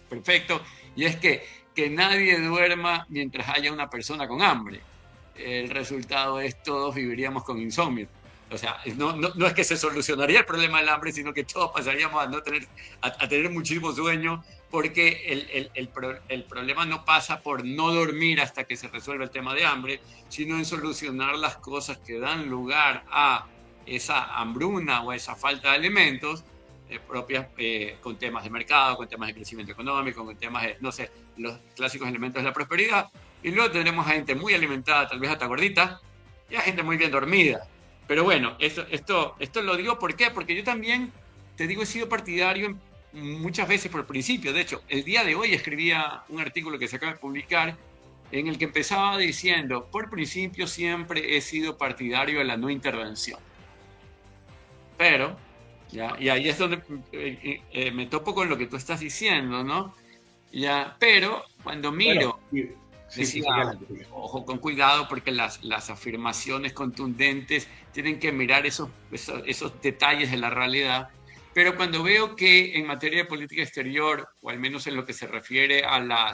perfecto, y es que nadie duerma mientras haya una persona con hambre. El resultado es todos viviríamos con insomnio. O sea, no es que se solucionaría el problema del hambre, sino que todos pasaríamos a tener muchísimo sueño, porque el problema no pasa por no dormir hasta que se resuelva el tema de hambre, sino en solucionar las cosas que dan lugar a esa hambruna o a esa falta de alimentos propias, con temas de mercado, con temas de crecimiento económico, con temas de, no sé, los clásicos elementos de la prosperidad. Y luego tendremos a gente muy alimentada, tal vez hasta gordita, y a gente muy bien dormida. Pero bueno, esto lo digo ¿por qué? Porque yo también, te digo, he sido partidario muchas veces por principio. De hecho, el día de hoy escribía un artículo que se acaba de publicar en el que empezaba diciendo, por principio siempre he sido partidario de la no intervención. Pero, ya, y ahí es donde me topo con lo que tú estás diciendo, ¿no? Ya, pero cuando miro... Bueno, decía, ojo, con cuidado, porque las afirmaciones contundentes tienen que mirar esos detalles de la realidad. Pero cuando veo que en materia de política exterior, o al menos en lo que se refiere a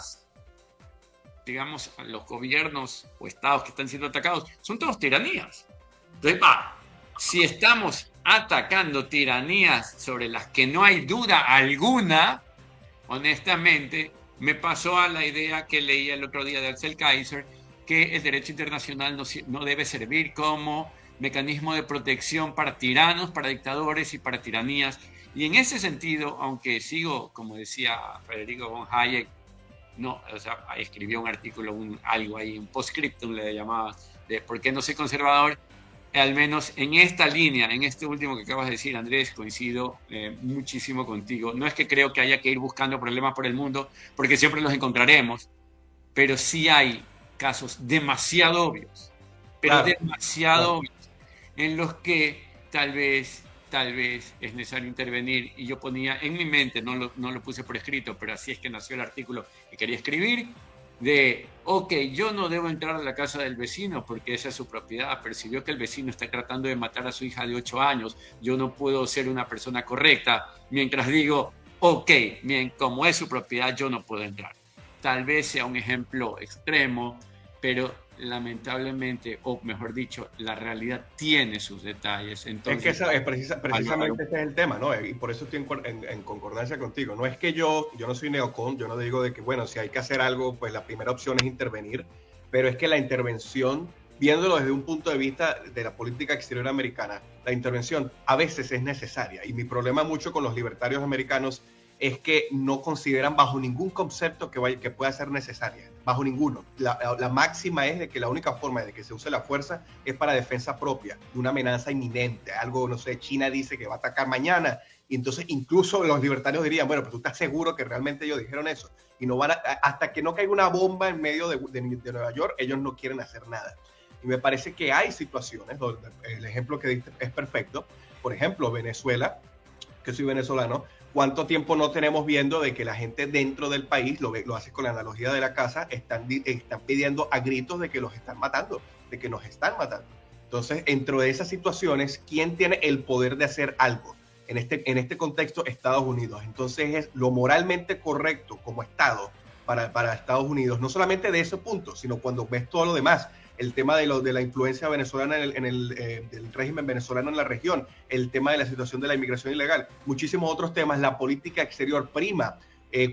digamos, a los gobiernos o estados que están siendo atacados, son todos tiranías. Entonces, si estamos atacando tiranías sobre las que no hay duda alguna, honestamente, me pasó a la idea que leí el otro día de Axel Kaiser, que el derecho internacional no debe servir como mecanismo de protección para tiranos, para dictadores y para tiranías. Y en ese sentido, aunque sigo, como decía Federico von Hayek, escribió un artículo, algo ahí, un postscriptum le llamaba, de por qué no soy conservador, al menos en esta línea, en este último que acabas de decir, Andrés, coincido muchísimo contigo. No es que creo que haya que ir buscando problemas por el mundo, porque siempre los encontraremos, pero sí hay casos demasiado obvios, demasiado obvios, en los que tal vez es necesario intervenir. Y yo ponía en mi mente, no lo puse por escrito, pero así es que nació el artículo que quería escribir, de, yo no debo entrar a la casa del vecino porque esa es su propiedad, percibió que el vecino está tratando de matar a su hija de 8 años, yo no puedo ser una persona correcta, mientras digo, bien, como es su propiedad, yo no puedo entrar. Tal vez sea un ejemplo extremo, pero lamentablemente, o mejor dicho, la realidad tiene sus detalles. Entonces, es que precisamente ese es el tema, ¿no? Y por eso estoy en concordancia contigo. No es que yo no soy neocon, yo no digo de que, bueno, si hay que hacer algo, pues la primera opción es intervenir, pero es que la intervención, viéndolo desde un punto de vista de la política exterior americana, la intervención a veces es necesaria. Y mi problema mucho con los libertarios americanos es que no consideran bajo ningún concepto que pueda ser necesaria, bajo ninguno. La máxima es de que la única forma de que se use la fuerza es para defensa propia, de una amenaza inminente, algo, no sé, China dice que va a atacar mañana, y entonces incluso los libertarios dirían, bueno, pero tú estás seguro que realmente ellos dijeron eso, y no van hasta que no caiga una bomba en medio de Nueva York, ellos no quieren hacer nada. Y me parece que hay situaciones donde el ejemplo que diste es perfecto. Por ejemplo, Venezuela, que soy venezolano, ¿cuánto tiempo no tenemos viendo de que la gente dentro del país, lo hace con la analogía de la casa, están pidiendo a gritos de que los están matando, de que nos están matando? Entonces, dentro de esas situaciones, ¿quién tiene el poder de hacer algo? En este contexto, Estados Unidos. Entonces, es lo moralmente correcto como Estado para Estados Unidos, no solamente de ese punto, sino cuando ves todo lo demás. El tema de la influencia venezolana del régimen venezolano en la región, el tema de la situación de la inmigración ilegal, muchísimos otros temas, la política exterior prima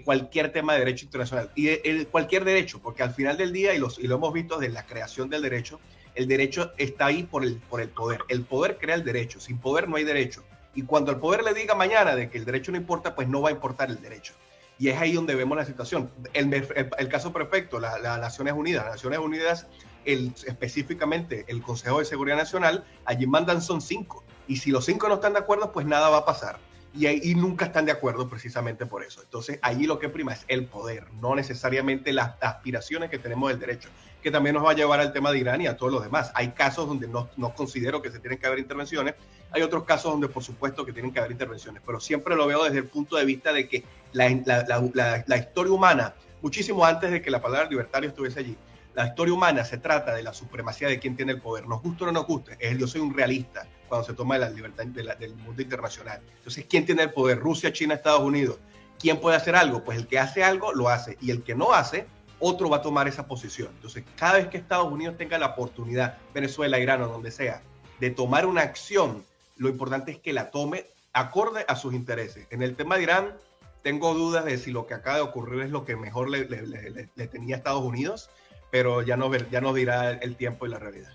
cualquier tema de derecho internacional y cualquier derecho, porque al final del día, y lo hemos visto desde la creación del derecho, el derecho está ahí por el poder. El poder crea el derecho, sin poder no hay derecho. Y cuando el poder le diga mañana de que el derecho no importa, pues no va a importar el derecho. Y es ahí donde vemos la situación. El caso perfecto, las Naciones Unidas. Las Naciones Unidas, específicamente el Consejo de Seguridad Nacional, allí mandan son 5. Y si los 5 no están de acuerdo, pues nada va a pasar. Y nunca están de acuerdo precisamente por eso. Entonces, allí lo que prima es el poder, no necesariamente las aspiraciones que tenemos del derecho, que también nos va a llevar al tema de Irán y a todos los demás. Hay casos donde no considero que se tienen que haber intervenciones, hay otros casos donde por supuesto que tienen que haber intervenciones, pero siempre lo veo desde el punto de vista de que la historia humana, muchísimo antes de que la palabra libertario estuviese allí, la historia humana se trata de la supremacía de quien tiene el poder, nos guste o no nos guste. Yo soy un realista cuando se toma la libertad del mundo internacional. Entonces, ¿quién tiene el poder? Rusia, China, Estados Unidos. ¿Quién puede hacer algo? Pues el que hace algo, lo hace. Y el que no hace, otro va a tomar esa posición. Entonces, cada vez que Estados Unidos tenga la oportunidad, Venezuela, Irán o donde sea, de tomar una acción, lo importante es que la tome acorde a sus intereses. En el tema de Irán, tengo dudas de si lo que acaba de ocurrir es lo que mejor le tenía a Estados Unidos, pero ya nos dirá el tiempo y la realidad.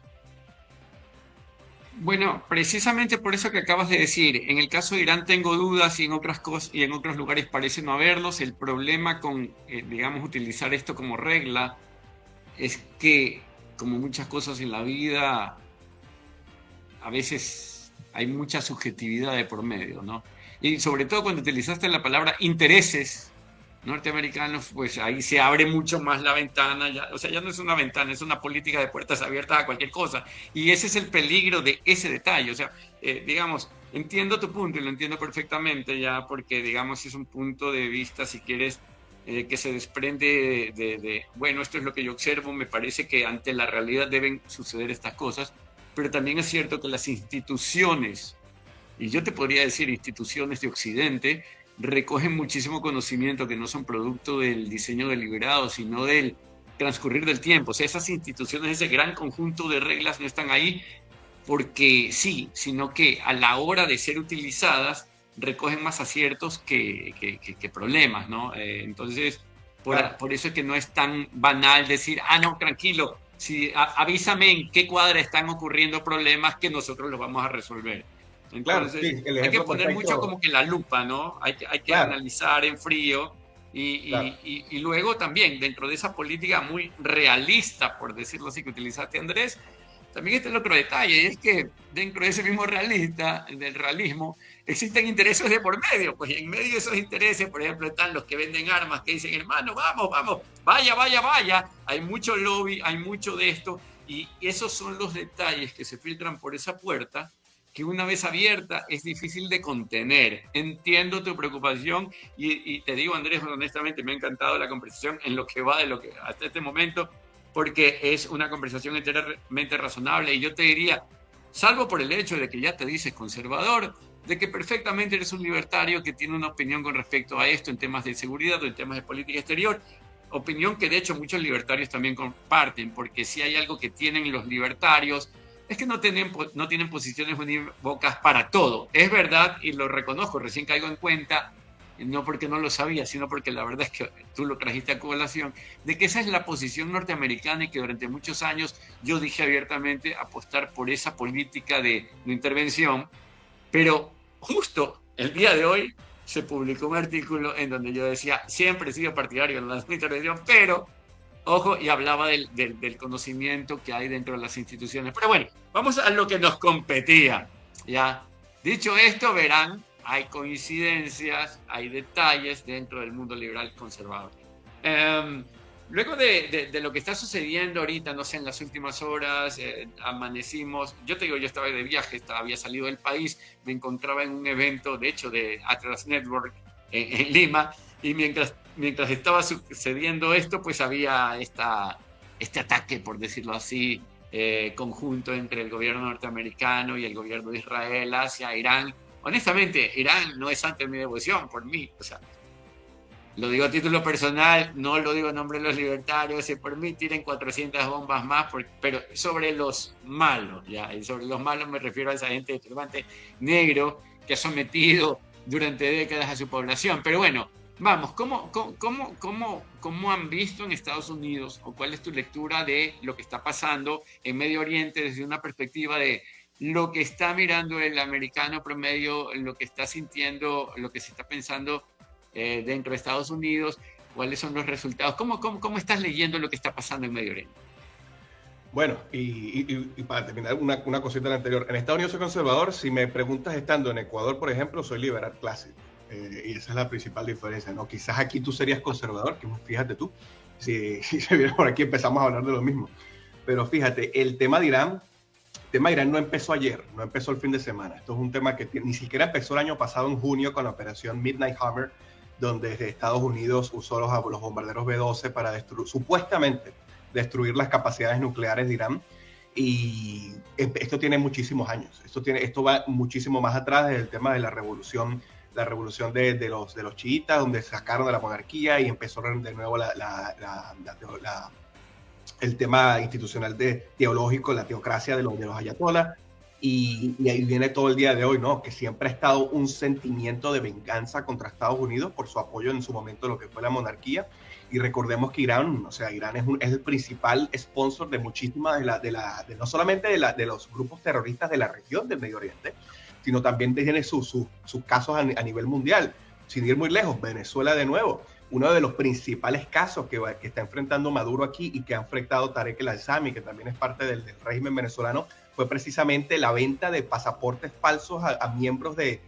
Bueno, precisamente por eso que acabas de decir, en el caso de Irán tengo dudas y en otras cosas y en otros lugares parece no haberlos. El problema con, digamos, utilizar esto como regla es que, como muchas cosas en la vida, a veces hay mucha subjetividad de por medio, ¿no? Y sobre todo cuando utilizaste la palabra intereses norteamericanos, pues ahí se abre mucho más la ventana, o sea, ya no es una ventana, es una política de puertas abiertas a cualquier cosa, y ese es el peligro de ese detalle, o sea, digamos, entiendo tu punto y lo entiendo perfectamente ya, porque digamos es un punto de vista, si quieres, que se desprende bueno, esto es lo que yo observo, me parece que ante la realidad deben suceder estas cosas, pero también es cierto que las instituciones, y yo te podría decir instituciones de Occidente, recogen muchísimo conocimiento que no son producto del diseño deliberado, sino del transcurrir del tiempo. O sea, esas instituciones, ese gran conjunto de reglas no están ahí porque sí, sino que a la hora de ser utilizadas recogen más aciertos que problemas, ¿no? Entonces, por eso es que no es tan banal decir, no, tranquilo, avísame en qué cuadra están ocurriendo problemas que nosotros los vamos a resolver. Entonces, claro, sí, hay que poner mucho como que la lupa, ¿no? Hay que claro, analizar en frío y luego también dentro de esa política muy realista, por decirlo así, que utilizaste, Andrés, también está el otro detalle, y es que dentro de ese mismo del realismo, existen intereses de por medio, pues en medio de esos intereses, por ejemplo, están los que venden armas, que dicen, hermano, vamos, vaya, hay mucho lobby, hay mucho de esto, y esos son los detalles que se filtran por esa puerta, que una vez abierta es difícil de contener. Entiendo tu preocupación y te digo, Andrés, honestamente me ha encantado la conversación en lo que va de lo que hasta este momento, porque es una conversación enteramente razonable y yo te diría, salvo por el hecho de que ya te dices conservador, de que perfectamente eres un libertario que tiene una opinión con respecto a esto en temas de seguridad o en temas de política exterior, opinión que de hecho muchos libertarios también comparten, porque si hay algo que tienen los libertarios es que no tienen posiciones unívocas para todo. Es verdad, y lo reconozco, recién caigo en cuenta, no porque no lo sabía, sino porque la verdad es que tú lo trajiste a colación, de que esa es la posición norteamericana y que durante muchos años yo dije abiertamente apostar por esa política de intervención, pero justo el día de hoy se publicó un artículo en donde yo decía, siempre he sido partidario de la intervención, pero, ojo, y hablaba del conocimiento que hay dentro de las instituciones. Pero bueno, vamos a lo que nos competía, ¿ya? Dicho esto, verán, hay coincidencias, hay detalles dentro del mundo liberal conservador. Luego de lo que está sucediendo ahorita, no sé, en las últimas horas, amanecimos, yo te digo, yo estaba de viaje, había salido del país, me encontraba en un evento, de hecho, de Atlas Network en Lima, y mientras estaba sucediendo esto, pues había este ataque, por decirlo así, conjunto entre el gobierno norteamericano y el gobierno de Israel hacia Irán. Honestamente, Irán no es ante mi devoción por mí, o sea, lo digo a título personal, no lo digo en nombre de los libertarios, si por mí tiren 400 bombas más, pero sobre los malos, ¿ya? Y sobre los malos me refiero a esa gente de turbante negro que ha sometido durante décadas a su población. Pero bueno, vamos, ¿cómo han visto en Estados Unidos, o cuál es tu lectura de lo que está pasando en Medio Oriente desde una perspectiva de lo que está mirando el americano promedio, lo que está sintiendo, lo que se está pensando dentro de Estados Unidos? ¿Cuáles son los resultados? ¿Cómo estás leyendo lo que está pasando en Medio Oriente? Bueno, y para terminar una cosita de la anterior, en Estados Unidos soy conservador. Si me preguntas estando en Ecuador, por ejemplo, soy liberal clásico. Y esa es la principal diferencia, ¿no? Quizás aquí tú serías conservador, que fíjate tú, si se viene por aquí empezamos a hablar de lo mismo. Pero fíjate, el tema de Irán no empezó ayer, no empezó el fin de semana. Esto es un tema que ni siquiera empezó el año pasado en junio con la operación Midnight Hammer, donde Estados Unidos usó los bombarderos B-12 para supuestamente destruir las capacidades nucleares de Irán. Y esto tiene muchísimos años. Esto va muchísimo más atrás del tema de la revolución de los chiitas, donde sacaron de la monarquía y empezó de nuevo el tema institucional teológico, la teocracia de los ayatolás. Y ahí viene todo el día de hoy, ¿no? Que siempre ha estado un sentimiento de venganza contra Estados Unidos por su apoyo en su momento a lo que fue la monarquía. Y recordemos que Irán es el principal sponsor de muchísimas no solamente de los grupos terroristas de la región del Medio Oriente, sino también tiene sus casos a nivel mundial. Sin ir muy lejos, Venezuela de nuevo. Uno de los principales casos que está enfrentando Maduro aquí y que ha enfrentado Tarek El Aissami, que también es parte del régimen venezolano, fue precisamente la venta de pasaportes falsos a miembros de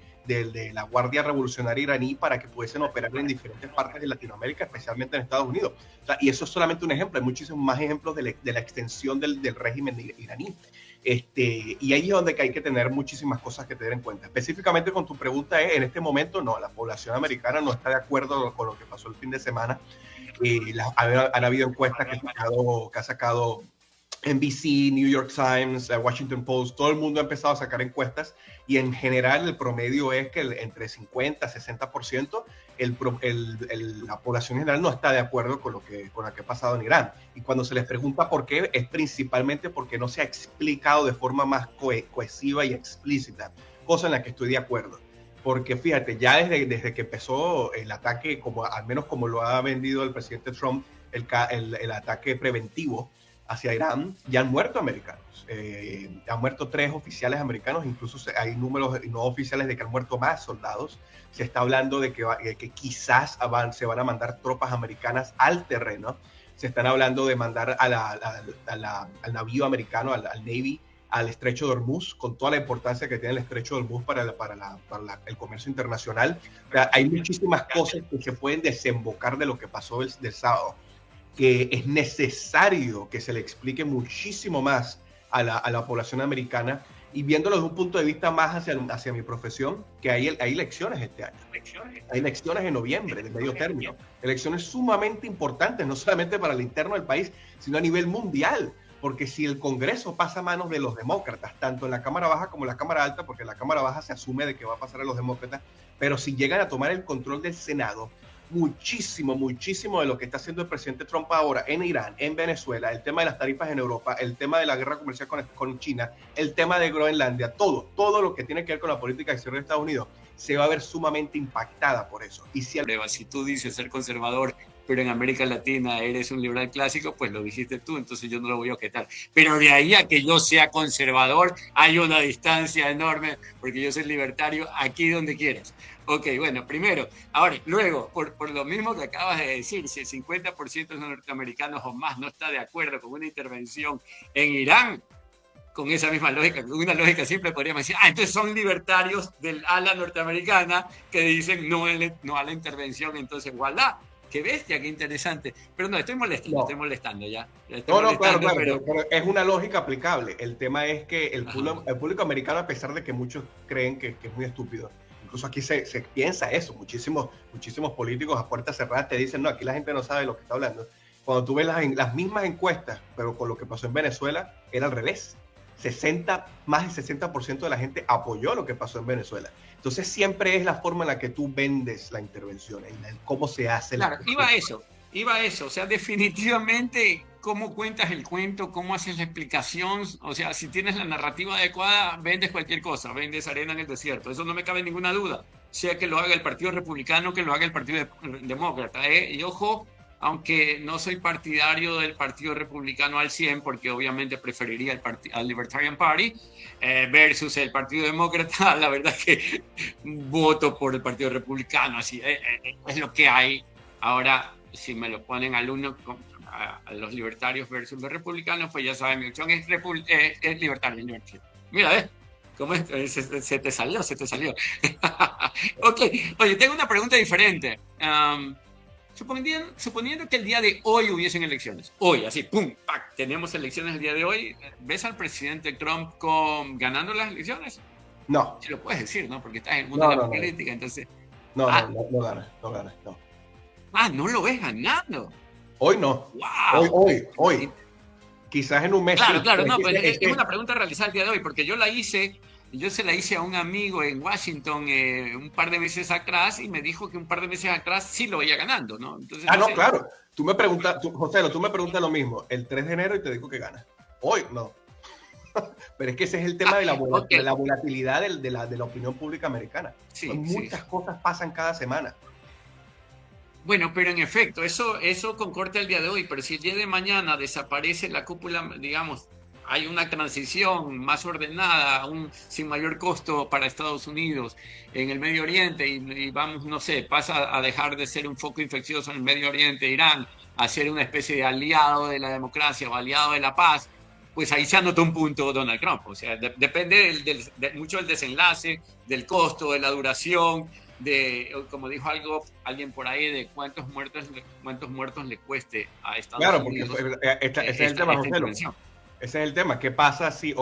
la Guardia Revolucionaria iraní para que pudiesen operar en diferentes partes de Latinoamérica, especialmente en Estados Unidos. O sea, y eso es solamente un ejemplo, hay muchísimos más ejemplos de la extensión del régimen iraní. Y ahí es donde hay que tener muchísimas cosas que tener en cuenta. Específicamente con tu pregunta, en este momento no, la población americana no está de acuerdo con lo que pasó el fin de semana. Han habido encuestas que ha sacado NBC, New York Times, Washington Post, todo el mundo ha empezado a sacar encuestas y en general el promedio es que entre 50 y 60% la población general no está de acuerdo con lo que ha pasado en Irán. Y cuando se les pregunta por qué, es principalmente porque no se ha explicado de forma más cohesiva y explícita, cosa en la que estoy de acuerdo. Porque fíjate, ya desde que empezó el ataque, al menos como lo ha vendido el presidente Trump, el ataque preventivo hacia Irán, ya han muerto americanos. Han muerto 3 oficiales americanos, incluso hay números no oficiales de que han muerto más soldados. Se está hablando de que quizás se van a mandar tropas americanas al terreno. Se están hablando de mandar al navío americano, al Navy, al Estrecho de Hormuz, con toda la importancia que tiene el Estrecho de Hormuz para el comercio internacional. O sea, hay muchísimas cosas que se pueden desembocar de lo que pasó del sábado, que es necesario que se le explique muchísimo más a la población americana, y viéndolo desde un punto de vista más hacia mi profesión, que hay elecciones este año. Hay elecciones en noviembre, de medio término. Elecciones sumamente importantes, no solamente para el interno del país, sino a nivel mundial. Porque si el Congreso pasa a manos de los demócratas, tanto en la Cámara Baja como en la Cámara Alta, porque en la Cámara Baja se asume de que va a pasar a los demócratas, pero si llegan a tomar el control del Senado, muchísimo de lo que está haciendo el presidente Trump ahora en Irán, en Venezuela, el tema de las tarifas en Europa, el tema de la guerra comercial con China, el tema de Groenlandia, todo lo que tiene que ver con la política exterior de Estados Unidos se va a ver sumamente impactada por eso. Y si tú dices ser conservador, pero en América Latina eres un liberal clásico, pues lo dijiste tú, entonces yo no lo voy a objetar. Pero de ahí a que yo sea conservador hay una distancia enorme, porque yo soy libertario aquí donde quieras. Ok, bueno, primero, ahora, luego, por lo mismo que acabas de decir, si el 50% de los norteamericanos o más no está de acuerdo con una intervención en Irán, con esa misma lógica, con una lógica simple, podríamos decir, entonces son libertarios del ala norteamericana que dicen no a la intervención, entonces, voilà. Qué bestia, qué interesante. Pero no, estoy molestando ya. Claro, pero es una lógica aplicable. El tema es que el público americano, a pesar de que muchos creen que es muy estúpido, incluso aquí se piensa eso. Muchísimos políticos a puertas cerradas te dicen, no, aquí la gente no sabe de lo que está hablando. Cuando tú ves las mismas encuestas, pero con lo que pasó en Venezuela, era al revés. Más del 60% de la gente apoyó lo que pasó en Venezuela. Entonces siempre es la forma en la que tú vendes la intervención, en cómo se hace. Claro, iba a eso. O sea, definitivamente, cómo cuentas el cuento, cómo haces la explicación. O sea, si tienes la narrativa adecuada, vendes cualquier cosa, vendes arena en el desierto. Eso no me cabe ninguna duda. Sea que lo haga el Partido Republicano, que lo haga el Partido Demócrata. Y ojo, aunque no soy partidario del Partido Republicano al 100%, porque obviamente preferiría al Libertarian Party versus el Partido Demócrata, la verdad es que voto por el Partido Republicano, así es lo que hay. Ahora, si me lo ponen a los libertarios versus los republicanos, pues ya saben, mi opción es libertaria. Mira, ¿cómo es? Se te salió. Ok, oye, tengo una pregunta diferente. Suponiendo que el día de hoy hubiesen elecciones, hoy, así, pum, pac, tenemos elecciones el día de hoy, ¿ves al presidente Trump ganando las elecciones? No. Si lo puedes decir, ¿no? Porque estás en el mundo de la política, entonces... No gana. ¿No lo ves ganando? Hoy no. Wow. Hoy. Quizás en un mes. Claro, no, pues es una pregunta realizada el día de hoy, porque yo se la hice a un amigo en Washington un par de meses atrás y me dijo que un par de meses atrás sí lo veía ganando, ¿no? Entonces, claro. Tú me preguntas, José, tú me preguntas lo mismo el 3 de enero y te digo que gana. Hoy no. Pero es que ese es el tema de la volatilidad de la opinión pública americana. Sí, muchas cosas pasan cada semana. Bueno, pero en efecto, eso concorda el día de hoy, pero si el día de mañana desaparece la cúpula, digamos, hay una transición más ordenada, sin mayor costo para Estados Unidos en el Medio Oriente y vamos, no sé, pasa a dejar de ser un foco infeccioso en el Medio Oriente, Irán, a ser una especie de aliado de la democracia o aliado de la paz, pues ahí se anota un punto Donald Trump. O sea, depende mucho del desenlace, del costo, de la duración, como dijo alguien por ahí, de cuántos muertos le cueste a Estados Unidos. Claro, porque ese es el tema, José. Ese es el tema. ¿Qué pasa si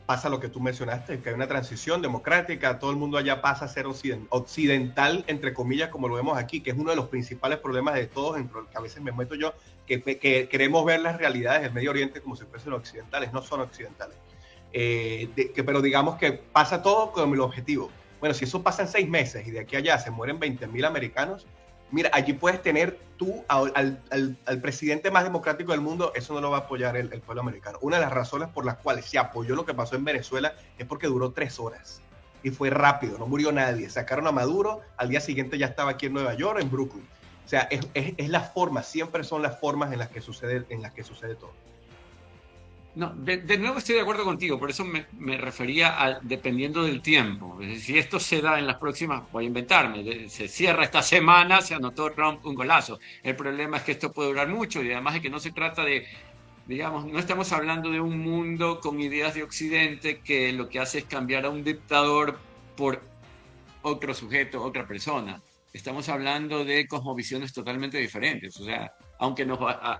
pasa lo que tú mencionaste, que hay una transición democrática, todo el mundo allá pasa a ser occidental, entre comillas, como lo vemos aquí, que es uno de los principales problemas de todos, en que a veces me meto yo, que queremos ver las realidades del Medio Oriente como si fuesen occidentales, no son occidentales. Pero digamos que pasa todo con el objetivo. Bueno, si eso pasa en 6 meses y de aquí a allá se mueren 20.000 americanos, mira, allí puedes tener tú al presidente más democrático del mundo, eso no lo va a apoyar el pueblo americano. Una de las razones por las cuales se apoyó lo que pasó en Venezuela es porque duró 3 horas y fue rápido, no murió nadie. Sacaron a Maduro, al día siguiente ya estaba aquí en Nueva York, en Brooklyn. O sea, es la forma, siempre son las formas en las que sucede todo. No, de nuevo estoy de acuerdo contigo, por eso me refería a dependiendo del tiempo. Es decir, si esto se da en las próximas, voy a inventarme, se cierra esta semana, se anotó Trump un golazo. El problema es que esto puede durar mucho y además de que no se trata de, digamos, no estamos hablando de un mundo con ideas de Occidente que lo que hace es cambiar a un dictador por otro sujeto, otra persona. Estamos hablando de cosmovisiones totalmente diferentes, o sea,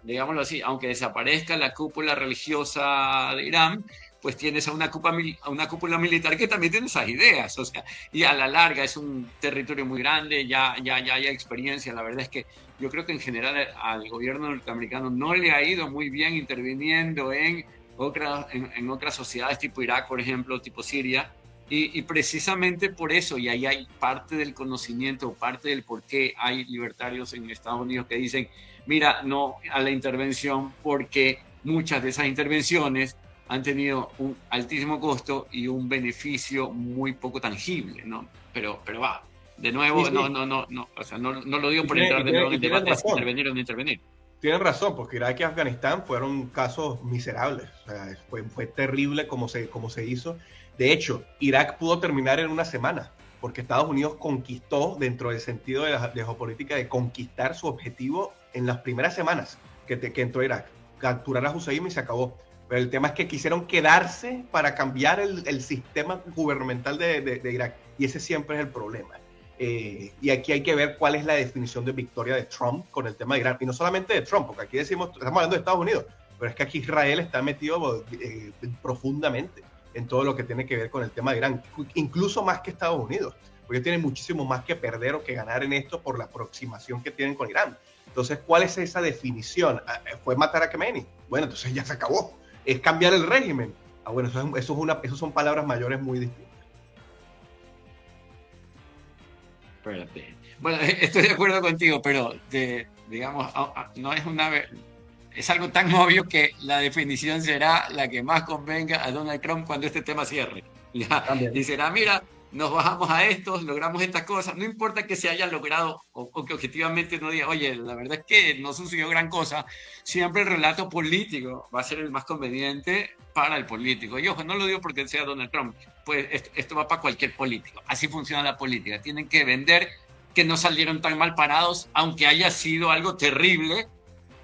digámoslo así, aunque desaparezca la cúpula religiosa de Irán, pues tienes a una cúpula militar que también tiene esas ideas, o sea, y a la larga es un territorio muy grande, ya hay experiencia. La verdad es que yo creo que en general al gobierno norteamericano no le ha ido muy bien interviniendo en otras sociedades tipo Irak, por ejemplo, tipo Siria, y precisamente por eso, y ahí hay parte del conocimiento, parte del por qué hay libertarios en Estados Unidos que dicen, mira, no a la intervención, porque muchas de esas intervenciones han tenido un altísimo costo y un beneficio muy poco tangible, ¿no? Pero va, de nuevo, sí. No, o sea, no lo digo por entrar de nuevo en el debate, es intervenir o no intervenir. Tienen razón, porque Irak y Afganistán fueron casos miserables, o sea, fue terrible como se hizo. De hecho, Irak pudo terminar en una semana. porque Estados Unidos conquistó, dentro del sentido de la geopolítica, de conquistar su objetivo en las primeras semanas que entró Irak, capturar a Hussein y se acabó. Pero el tema es que quisieron quedarse para cambiar el sistema gubernamental de Irak, y ese siempre es el problema. Y aquí hay que ver cuál es la definición de victoria de Trump con el tema de Irán, y no solamente de Trump, porque aquí decimos, estamos hablando de Estados Unidos, pero es que aquí Israel está metido profundamente en todo lo que tiene que ver con el tema de Irán, incluso más que Estados Unidos, porque tienen muchísimo más que perder o que ganar en esto por la aproximación que tienen con Irán. Entonces, ¿cuál es esa definición? ¿Fue matar a Khamenei? Bueno, entonces ya se acabó. ¿Es cambiar el régimen? Bueno, eso son palabras mayores muy distintas. Espérate. Bueno, estoy de acuerdo contigo, pero digamos, no es es algo tan obvio que la definición será la que más convenga a Donald Trump cuando este tema cierre. ¿Ya? Y será, mira, nos bajamos a estos, logramos estas cosas, no importa que se haya logrado o que objetivamente no diga, oye, la verdad es que no sucedió gran cosa, siempre el relato político va a ser el más conveniente para el político. Y ojo, no lo digo porque sea Donald Trump, pues esto va para cualquier político, así funciona la política, tienen que vender que no salieron tan mal parados, aunque haya sido algo terrible,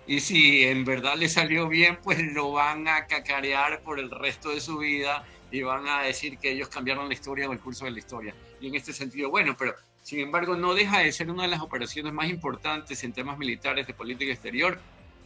y si en verdad le salió bien, pues lo van a cacarear por el resto de su vida, y van a decir que ellos cambiaron la historia o el curso de la historia. Y en este sentido, bueno, pero sin embargo no deja de ser una de las operaciones más importantes en temas militares de política exterior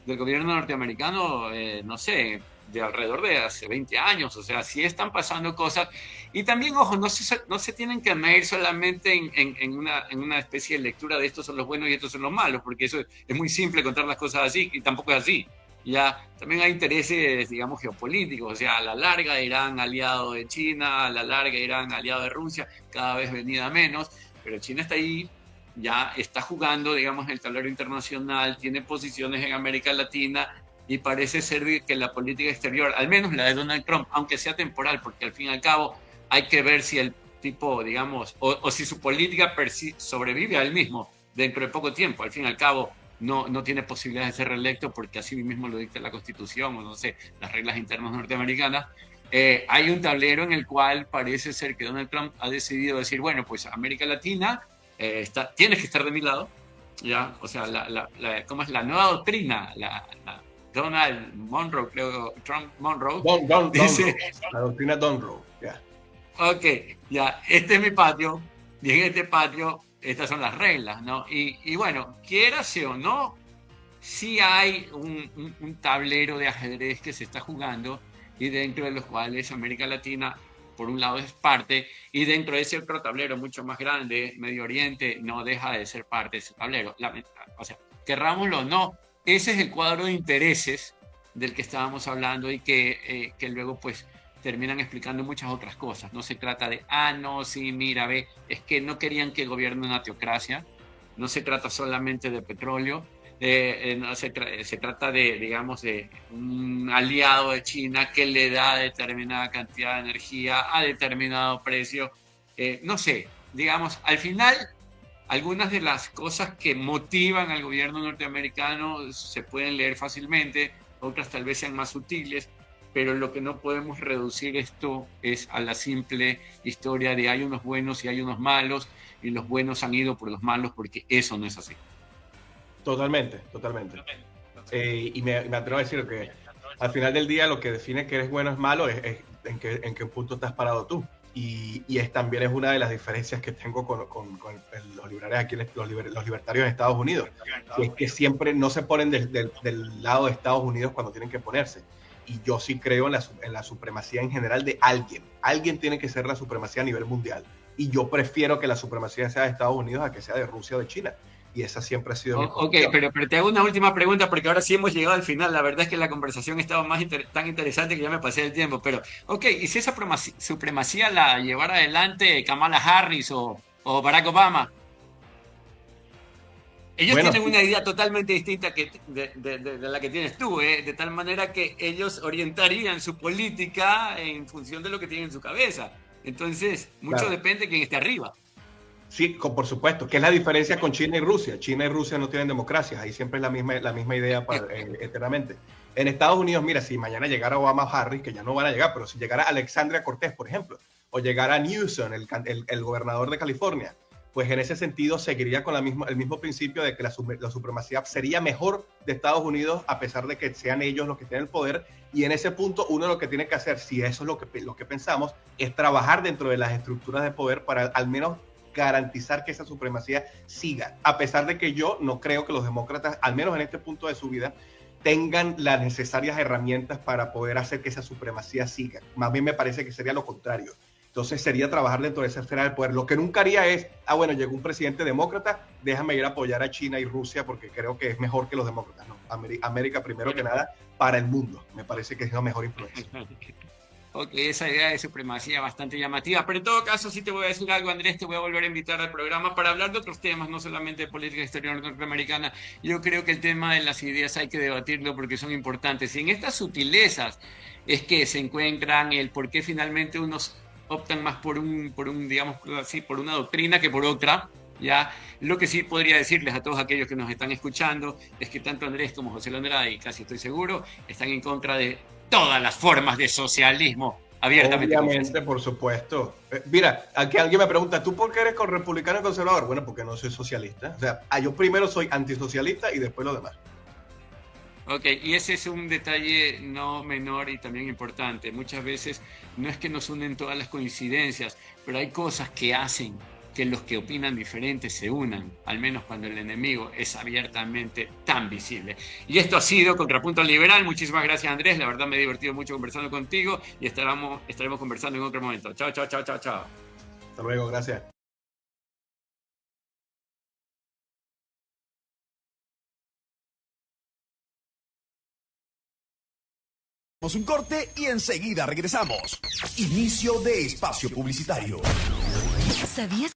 del gobierno norteamericano, no sé, de alrededor de hace 20 años. O sea, sí están pasando cosas. Y también, ojo, no se tienen que medir solamente en una especie de lectura de estos son los buenos y estos son los malos, porque eso es muy simple contar las cosas así, y tampoco es así. Ya también hay intereses, digamos, geopolíticos, o sea, a la larga Irán aliado de China, a la larga Irán aliado de Rusia, cada vez venida menos, pero China está ahí, ya está jugando, digamos, en el tablero internacional, tiene posiciones en América Latina, y parece ser que la política exterior, al menos la de Donald Trump, aunque sea temporal, porque al fin y al cabo hay que ver si el tipo, digamos, o si su política sobrevive a él mismo dentro de poco tiempo, al fin y al cabo no tiene posibilidades de ser reelecto porque así mismo lo dicta la Constitución o no sé, las reglas internas norteamericanas. Hay un tablero en el cual parece ser que Donald Trump ha decidido decir, bueno, pues América Latina tiene que estar de mi lado, ¿ya? O sea, ¿cómo es la nueva doctrina? Donald Monroe, creo, Trump Monroe, dice, la doctrina Monroe, ya. Ok, ya, este es mi patio, y en este patio estas son las reglas, ¿no? Y bueno, quierase o no, sí hay un tablero de ajedrez que se está jugando, y dentro de los cuales América Latina, por un lado, es parte, y dentro de ese otro tablero mucho más grande, Medio Oriente, no deja de ser parte de ese tablero. O sea, querrámoslo o no, ese es el cuadro de intereses del que estábamos hablando, y que luego, pues, terminan explicando muchas otras cosas. No se trata de, no, sí, mira, ve, es que no querían que gobierne una teocracia, no se trata solamente de petróleo, no se trata de, digamos, de un aliado de China que le da determinada cantidad de energía a determinado precio, no sé, digamos, al final, algunas de las cosas que motivan al gobierno norteamericano se pueden leer fácilmente, otras tal vez sean más sutiles, pero lo que no podemos reducir esto es a la simple historia de hay unos buenos y hay unos malos, y los buenos han ido por los malos, porque eso no es así. Totalmente. Y me atrevo a decir que al final del día lo que define que eres bueno o es malo es en qué punto estás parado tú. Y también es una de las diferencias que tengo con los liberales aquí, los libertarios de Estados Unidos, que es que siempre no se ponen del lado de Estados Unidos cuando tienen que ponerse. Y yo sí creo en la supremacía en general de alguien. Alguien tiene que ser la supremacía a nivel mundial. Y yo prefiero que la supremacía sea de Estados Unidos a que sea de Rusia o de China. Y esa siempre ha sido mi posición. Ok, pero te hago una última pregunta, porque ahora sí hemos llegado al final. La verdad es que la conversación estaba tan interesante que ya me pasé el tiempo. Pero, ok, ¿y si esa supremacía la llevara adelante Kamala Harris o Barack Obama? Ellos tienen una idea totalmente distinta de la que tienes tú, de tal manera que ellos orientarían su política en función de lo que tienen en su cabeza. Entonces, mucho depende de quién esté arriba. Sí, por supuesto. ¿Qué es la diferencia con China y Rusia? China y Rusia no tienen democracias. Ahí siempre es la misma idea eternamente. En Estados Unidos, mira, si mañana llegara Obama o Harris, que ya no van a llegar, pero si llegara Alexandria Cortés, por ejemplo, o llegara Newsom, el gobernador de California, pues en ese sentido seguiría con el mismo principio de que la supremacía sería mejor de Estados Unidos a pesar de que sean ellos los que tienen el poder. Y en ese punto uno lo que tiene que hacer, si eso es lo que pensamos, es trabajar dentro de las estructuras de poder para al menos garantizar que esa supremacía siga, a pesar de que yo no creo que los demócratas, al menos en este punto de su vida, tengan las necesarias herramientas para poder hacer que esa supremacía siga. Más bien me parece que sería lo contrario. Entonces sería trabajar dentro de esa esfera del poder. Lo que nunca haría es, bueno, llegó un presidente demócrata, déjame ir a apoyar a China y Rusia porque creo que es mejor que los demócratas. No, América primero que nada para el mundo. Me parece que es la mejor influencia. Ok, esa idea de supremacía bastante llamativa, pero en todo caso sí te voy a decir algo, Andrés, te voy a volver a invitar al programa para hablar de otros temas, no solamente de política exterior norteamericana. Yo creo que el tema de las ideas hay que debatirlo porque son importantes, y en estas sutilezas es que se encuentran el por qué finalmente unos optan más por un digamos así, por una doctrina que por otra. Ya, lo que sí podría decirles a todos aquellos que nos están escuchando es que tanto Andrés como José Andrade, y casi estoy seguro, están en contra de todas las formas de socialismo abiertamente. Obviamente, por supuesto. Mira, aquí alguien me pregunta, ¿tú por qué eres republicano y conservador? Bueno, porque no soy socialista. O sea, yo primero soy antisocialista y después lo demás. Ok, y ese es un detalle no menor y también importante. Muchas veces no es que nos unen todas las coincidencias, pero hay cosas que hacen que los que opinan diferente se unan, al menos cuando el enemigo es abiertamente tan visible. Y esto ha sido Contrapunto Liberal. Muchísimas gracias, Andrés. La verdad me he divertido mucho conversando contigo y estaremos conversando en otro momento. Chao, chao, chao, chao, chao. Hasta luego, gracias. Un corte y enseguida regresamos. Inicio de espacio publicitario. ¿Sabías